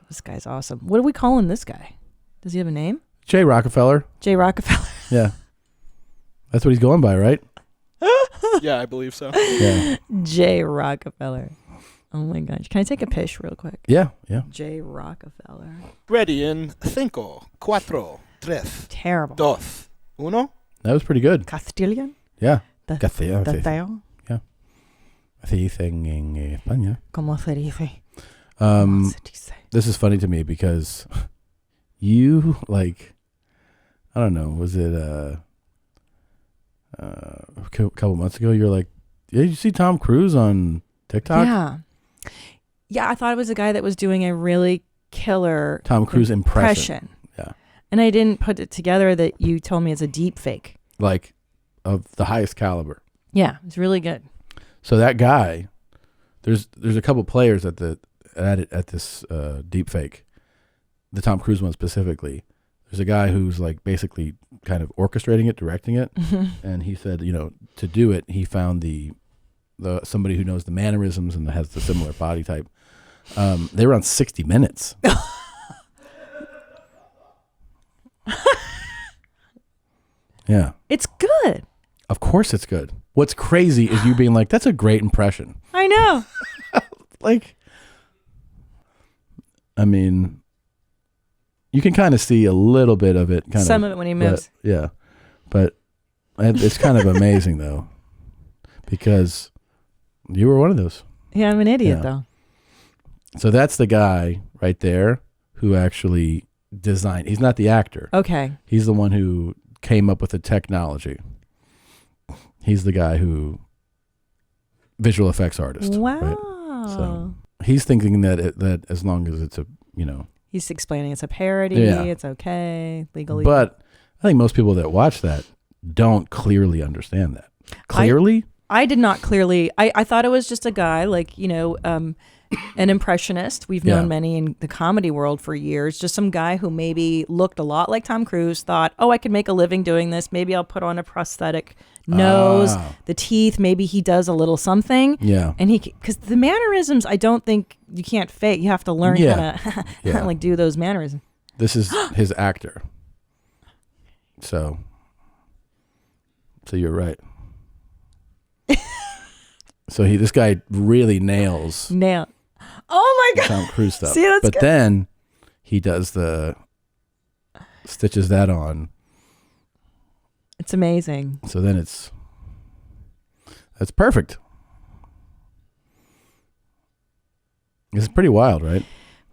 This guy's awesome. What do we call him, this guy? Does he have a name? Jay Rockefeller. Jay Rockefeller. Yeah. That's what he's going by, right? Yeah, I believe so. Yeah. Jay Rockefeller. Oh my gosh. Can I take a piss real quick? Yeah, yeah. Jay Rockefeller. Ready in 5, 4, 3, Terrible. 2, 1. That was pretty good. Castilian? Yeah. Castilla. Yeah. Así dicen en España. ¿Cómo se dice? This is funny to me because you, like, I don't know, was it a couple months ago? You're like, yeah, did you see Tom Cruise on TikTok? Yeah. Yeah, I thought it was a guy that was doing a really killer Tom Cruise impression. Yeah. And I didn't put it together that you told me it's a deep fake. Like, of the highest caliber. Yeah, it's really good. So that guy, there's a couple players at this deep fake, the Tom Cruise one specifically. There's a guy who's like basically kind of orchestrating it, directing it, and he said, you know, to do it, he found the somebody who knows the mannerisms and has the similar body type. They were on 60 Minutes. Yeah. It's good. Of course it's good. What's crazy is you being like, that's a great impression. I know. Like, I mean, you can kind of see a little bit of it. Some of it when he moves. Yeah. But it's kind of amazing, though, because you were one of those. Yeah, I'm an idiot, though. So that's the guy right there who actually designed. He's not the actor. Okay. He's the one who came up with the technology. He's the guy who visual effects artist. Wow. Right? So he's thinking that as long as it's a, you know. He's explaining it's a parody. Yeah. It's okay legally. But I think most people that watch that don't clearly understand that. Clearly? I did not clearly. I thought it was just a guy like, you know, an impressionist. We've known many in the comedy world for years. Just some guy who maybe looked a lot like Tom Cruise, thought, oh, I could make a living doing this. Maybe I'll put on a prosthetic nose, the teeth. Maybe he does a little something. Yeah. And because the mannerisms, I don't think you can't fake. You have to learn how to like do those mannerisms. This is his actor. So you're right. So this guy really nails God. Tom Cruise stuff. See, that's but good. then he does stitches that on. It's amazing. So then that's perfect. It's pretty wild, right?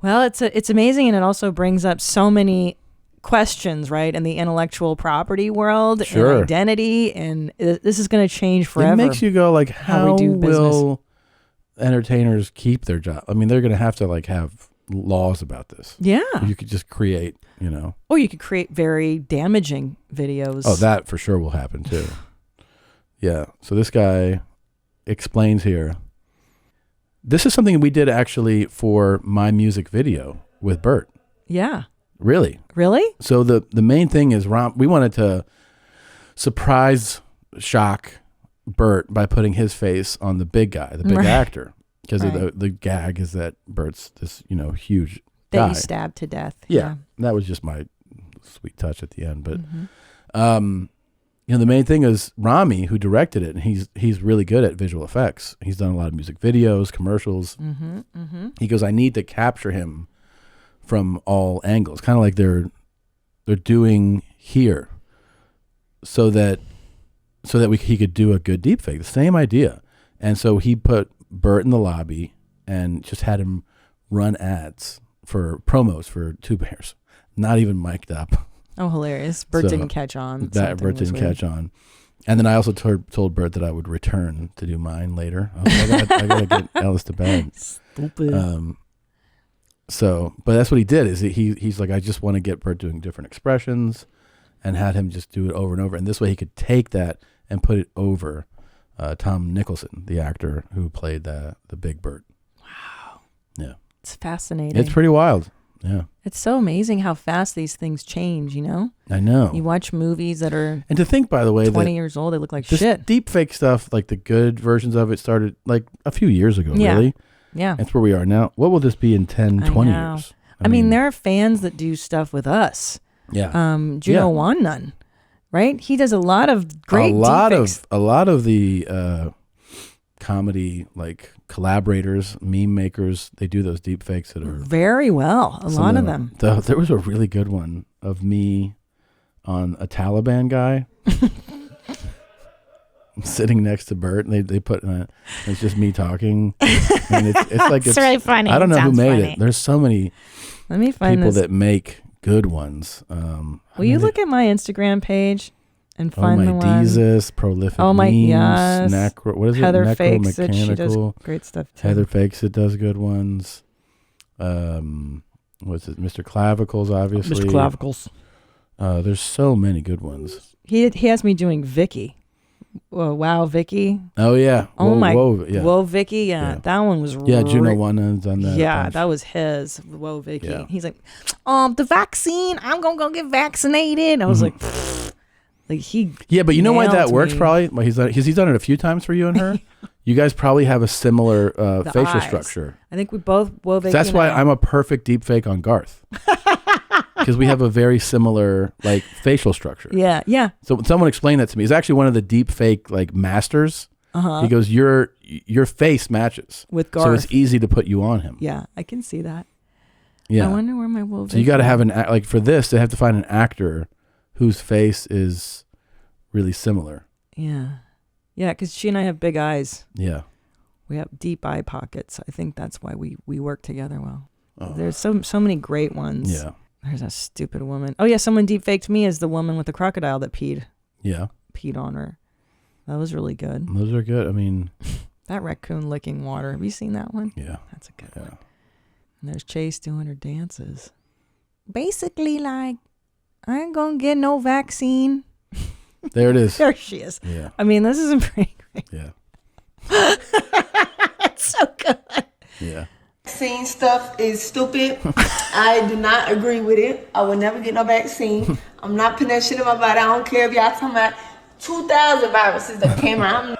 Well, it's amazing, and it also brings up so many questions, right, in the intellectual property world Sure. and identity, and this is going to change forever. It makes you go like, how we do business. will entertainers keep their job? I mean, they're going to have have laws about this. Yeah. You could just create, Or you could create very damaging videos. Oh, that for sure will happen too. Yeah. So this guy explains here. This is something we did actually for my music video with Bert. Yeah. Really? Really? So the main thing is we wanted to surprise shock Bert by putting his face on the big guy, the big actor. Because the gag is that Bert's this, huge that guy. you stabbed to death. Yeah. That was just my sweet touch at the end. But the main thing is Rami, who directed it, and he's really good at visual effects. He's done a lot of music videos, commercials. He goes, I need to capture him from all angles, kind of like they're doing here, so that he could do a good deepfake. The same idea. And so he put Bert in the lobby and just had him run ads for promos for Two Bears, not even mic'd up. Oh, hilarious. Bert didn't catch on. That Bert didn't catch on. And then I also told Bert that I would return to do mine later. I gotta get Ellis to bed. Stupid. But that's what he did. Is he's like, I just want to get Bert doing different expressions, and had him just do it over and over. And this way he could take that and put it over Tom Nicholson, the actor who played the Big Bert. Wow. Yeah. It's fascinating. It's pretty wild. Yeah. It's so amazing how fast these things change, I know. You watch movies that are and to think, by the way, 20 years old, they look like this shit. Deep fake stuff, like the good versions of it, started like a few years ago, really. Yeah. That's where we are now. What will this be in 10, 20 years? I mean, there are fans that do stuff with us. Yeah. Juno Wannon, right? He does a lot of great deepfakes. A lot of the comedy like collaborators, meme makers, they do those deep fakes that are very well. A lot of them. There was a really good one of me on a Taliban guy sitting next to Bert, and they put it's just me talking, and it's like it's really funny. I don't know who Sounds made funny. it. There's so many Let me find people this. that make good ones. Will you look at my Instagram page and find the one? Jesus, prolific oh my memes, yes. what is Heather it? Fakes it. She does Necromechanical. great stuff too. Heather Fakes it does good ones. What's it? Mr. Clavicles, obviously. Mr. Clavicles. There's so many good ones. He has me doing Vicky. Wow, Vicky. Oh yeah. Oh my. Yeah. Whoa, Vicky. Yeah, that one was. Yeah, Juno Wannon's on that. Yeah, that was his. Whoa, Vicky. Yeah. He's like, the vaccine. I'm gonna go get vaccinated. I was like, he. Yeah, but you know why that nailed works? me. Probably. Well, he's done it a few times for you and her. You guys probably have a similar The facial eyes. structure. I think we both. Whoa, Vicky. That's and why I- I'm a perfect deep fake on Garth. Because we have a very similar like facial structure. Yeah, yeah. So someone explained that to me. He's actually one of the deep fake like masters. Uh-huh. He goes, your face matches With so Garth. it's easy to put you on him. Yeah, I can see that. Yeah. I wonder where my Whoa, So you Vicky got to is. have like for this, they have to find an actor whose face is really similar. Yeah, yeah. Because she and I have big eyes. Yeah. We have deep eye pockets. I think that's why we work together well. Oh. There's so many great ones. Yeah. There's a stupid woman. Oh yeah, someone deep faked me as the woman with the crocodile that peed on her. That was really good. Those are good. I mean, That raccoon licking water. Have you seen that one? Yeah. That's a good one. And there's Chase doing her dances. Basically, like, I ain't gonna get no vaccine. there it is. There she is. Yeah. I mean, this isn't pretty great. Yeah. It's so good. Yeah. Vaccine stuff is stupid. I do not agree with it. I will never get no vaccine. I'm not putting that shit in my body. I don't care if y'all talking about 2,000 viruses that came out.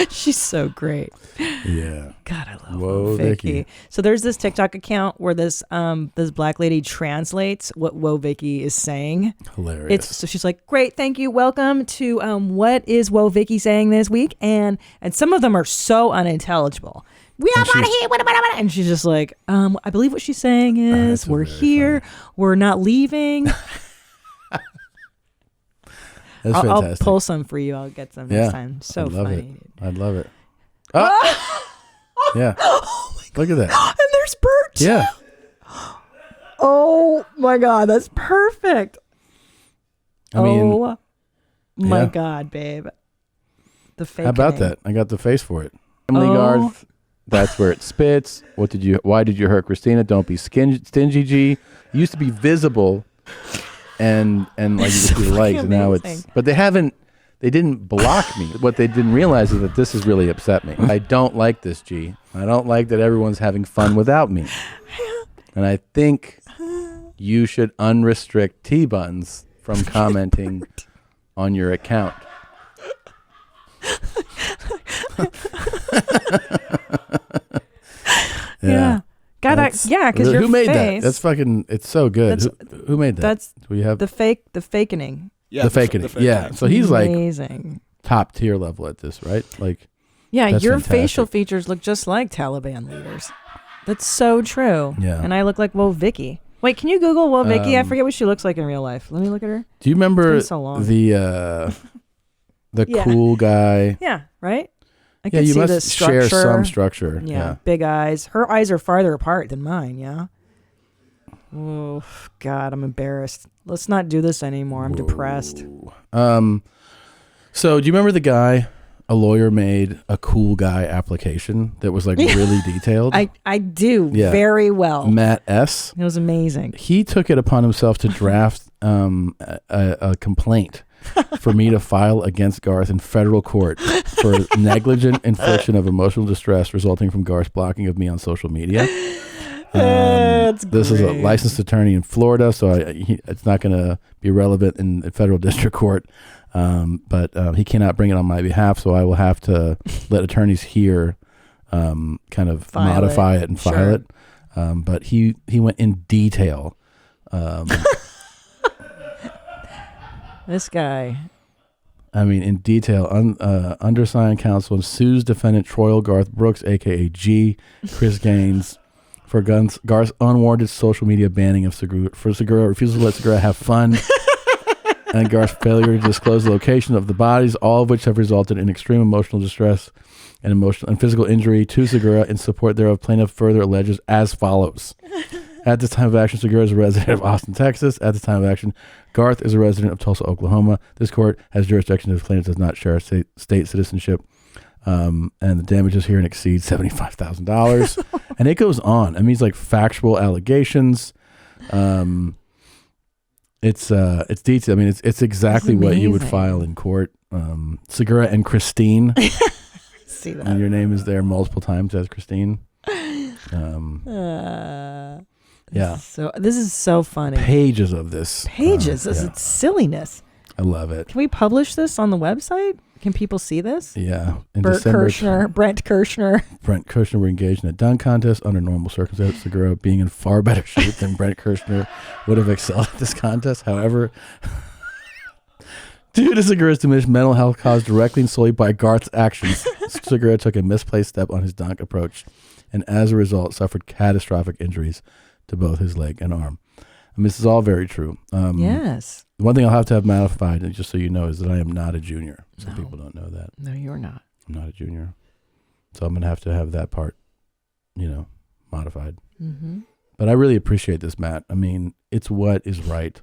She's so great. Yeah. God, I love Whoa, Vicky. Vicky. So there's this TikTok account where this black lady translates what Whoa Vicky is saying. Hilarious. So she's like, great, thank you, welcome to what is Whoa Vicky saying this week, and some of them are so unintelligible. we are out of here. And she's just like, I believe what she's saying is we're here. Funny. We're not leaving. That's I'll fantastic. pull some for you. I'll get some next time. So I'd love funny. I'd love it. Oh! Yeah. Oh my God. Look at that. And there's Bert. Yeah. Oh my God, that's perfect. I mean, oh my yeah. God, babe. The fake. How about that? I got the face for it. Family Oh. Garth. That's where it spits. Why did you hurt Christina? Don't be stingy, G. You used to be visible and like you So could see the likes. fucking Now amazing. but they didn't block me. What they didn't realize is that this has really upset me. I don't like this, G. I don't like that everyone's having fun without me. And I think you should unrestrict T-Buns from commenting on your account. Yeah. God, because who made that? That's fucking. It's so good. Who made that? That's we have the fakening. Yeah, the fakening. Yeah. So he's amazing. Like top tier level at this, right? Like, yeah, that's your fantastic. facial features look just like Taliban leaders. That's so true. Yeah. And I look like Woah Vicky. Wait, can you Google Woah Vicky? I forget what she looks like in real life. Let me look at her. Do you remember It's been so long. the Yeah. cool guy? Yeah, right? I Yeah, can you see the must structure. share some structure. Yeah, Yeah. big eyes. Her eyes are farther apart than mine, yeah? Oh, God, I'm embarrassed. Let's not do this anymore. I'm depressed. So do you remember the guy? A lawyer made a cool guy application that was like really detailed. I do Yeah. very well. Matt S. It was amazing. He took it upon himself to draft a complaint for me to file against Garth in federal court for negligent infliction of emotional distress resulting from Garth's blocking of me on social media. This is a licensed attorney in Florida, so it's not going to be relevant in federal district court. But he cannot bring it on my behalf, so I will have to let attorneys here kind of modify it and file it. But he went in detail. This guy. I mean, in detail, undersigned counsel sues defendant Troy Garth Brooks, a.k.a. G, Chris Gaines, for Garth's unwarranted social media banning of Segura, refusal to let Segura have fun, and Garth's failure to disclose the location of the bodies, all of which have resulted in extreme emotional distress and emotional and physical injury to Segura. In support thereof, plaintiff further alleges as follows. At the time of action, Segura is a resident of Austin, Texas. At the time of action, Garth is a resident of Tulsa, Oklahoma. This court has jurisdiction if the plaintiff does not share state citizenship. And the damages herein exceed $75,000. And it goes on. I mean, it's like factual allegations. It's detailed. I mean, it's exactly what you would file in court. Segura and Christine. See that. And your name is there multiple times as Christine. Yeah. So this is so funny. Pages of this. Pages. Yeah. It's silliness. I love it. Can we publish this on the website? Can people see this? Yeah. In Brent December, Kirshner were engaged in a dunk contest under normal circumstances. Segura, being in far better shape than Brent Kirshner, would have excelled at this contest. However, due to Segura's diminished mental health caused directly and solely by Garth's actions, Segura took a misplaced step on his dunk approach, and as a result, suffered catastrophic injuries to both his leg and arm. I mean, this is all very true. Yes. One thing I'll have to have modified, and just so you know, is that I am not a junior. Some people don't know that. No, you're not. I'm not a junior. So I'm going to have that part, modified. Mm-hmm. But I really appreciate this, Matt. I mean, it's what is right.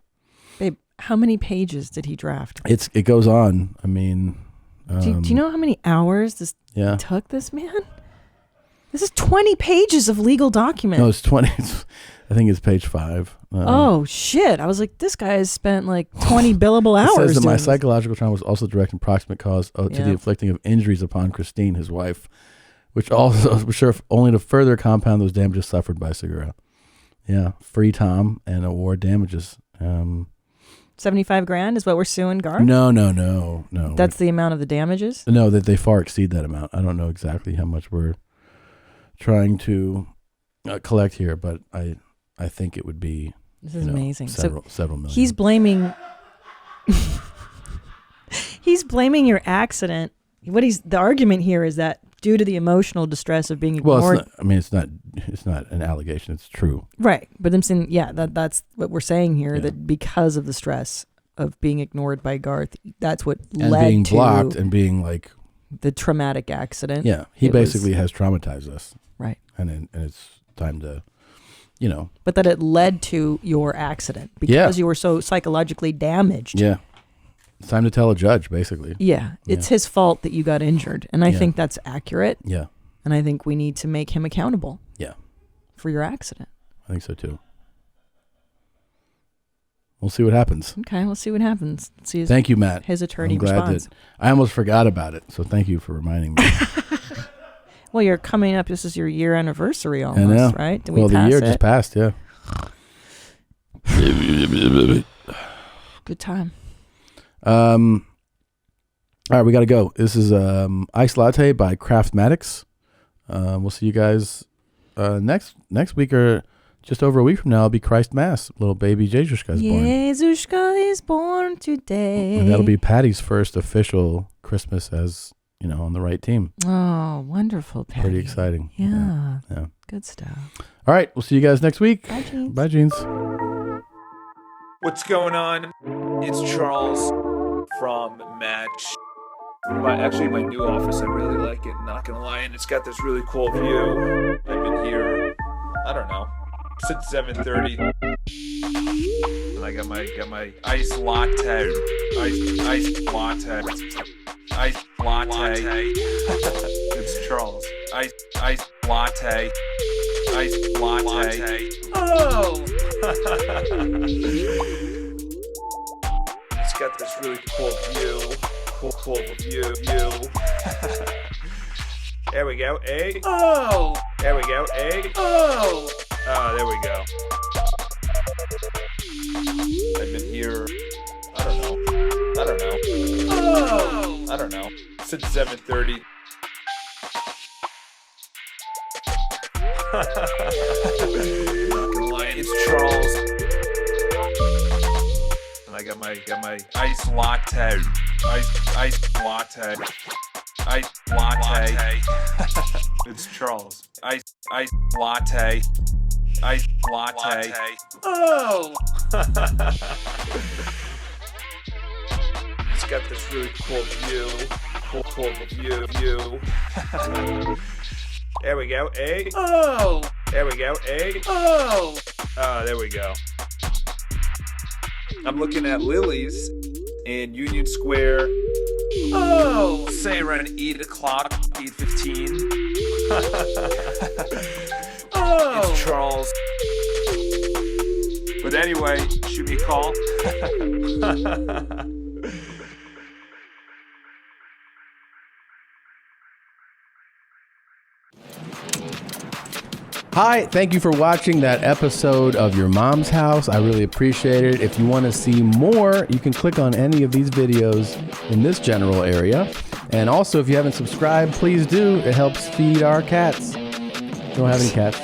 Babe, how many pages did he draft? It goes on. I mean... do you know how many hours this took this man? This is 20 pages of legal documents. No, it's 20. I think it's page 5. Oh, shit. I was like, this guy has spent like 20 billable hours. It says that my doing this. psychological trauma was also direct and proximate cause to the inflicting of injuries upon Christine, his wife, which serve only to further compound those damages suffered by Segura. Yeah, free Tom and award damages. 75 grand is what we're suing Garth? No. That's the amount of the damages? No, that they far exceed that amount. I don't know exactly how much we're trying to collect here, but I think it would be. This is amazing. Several million. He's blaming. He's blaming your accident. The argument here is that due to the emotional distress of being Well, ignored. it's not an allegation. It's true. Right. But I'm saying, that's what we're saying here, that because of the stress of being ignored by Garth, that's what And led being to blocked and being like the traumatic accident. Yeah. He basically has traumatized us. Right. And it's time to, But that it led to your accident because you were so psychologically damaged. Yeah. It's time to tell a judge, basically. Yeah. It's his fault that you got injured. And I Yeah. think that's accurate. Yeah. And I think we need to make him accountable. Yeah. For your accident. I think so too. We'll see what happens. Okay, we'll see what happens. See Thank you, Matt. His attorney I'm glad responds. that I almost forgot about it, so thank you for reminding me. Well, you're coming up. This is your year anniversary I almost, know. right? Did well, we the pass year it? just passed, yeah. Good time. All right, we got to go. This is Ice Latte by Craftmatics. We'll see you guys next week, or just over a week from now. It'll be Christ Mass. Little baby Jezushka is born. Jezushka is born today. And that'll be Patty's first official Christmas as, on the right team. Oh, wonderful, Patty. Pretty exciting. Yeah. Yeah. Good stuff. All right, we'll see you guys next week. Bye, Jeans. Bye, Jeans. What's going on? It's Charles from Match. Actually, my new office, I really like it, not gonna lie, and it's got this really cool view. I've been here, I don't know, since 7:30. And I got my iced latte. Iced latte. Iced latte. It's Charles. Iced latte. Iced latte. Oh! It's got this really cool view. Cool view. There we go, eh? Oh! There we go, eh? Oh! Oh, there we go. I've been here, I don't know. Oh! I don't know. Since 7:30. Not gonna lie, it's Charles. And I got my iced latte. Iced latte. Iced latte. It's Charles. Iced latte. Iced latte. Oh! It's got this really cool view. Cool view. There we go, eh? Oh! There we go, eh? Oh! Oh, there we go. I'm looking at Lily's in Union Square. Oh! Say around 8 o'clock, 8:15. Oh! It's Charles. But anyway, shoot me a call. Hi, thank you for watching that episode of Your Mom's House. I really appreciate it. If you want to see more, you can click on any of these videos in this general area. And also, if you haven't subscribed, please do. It helps feed our cats. We don't have any cats.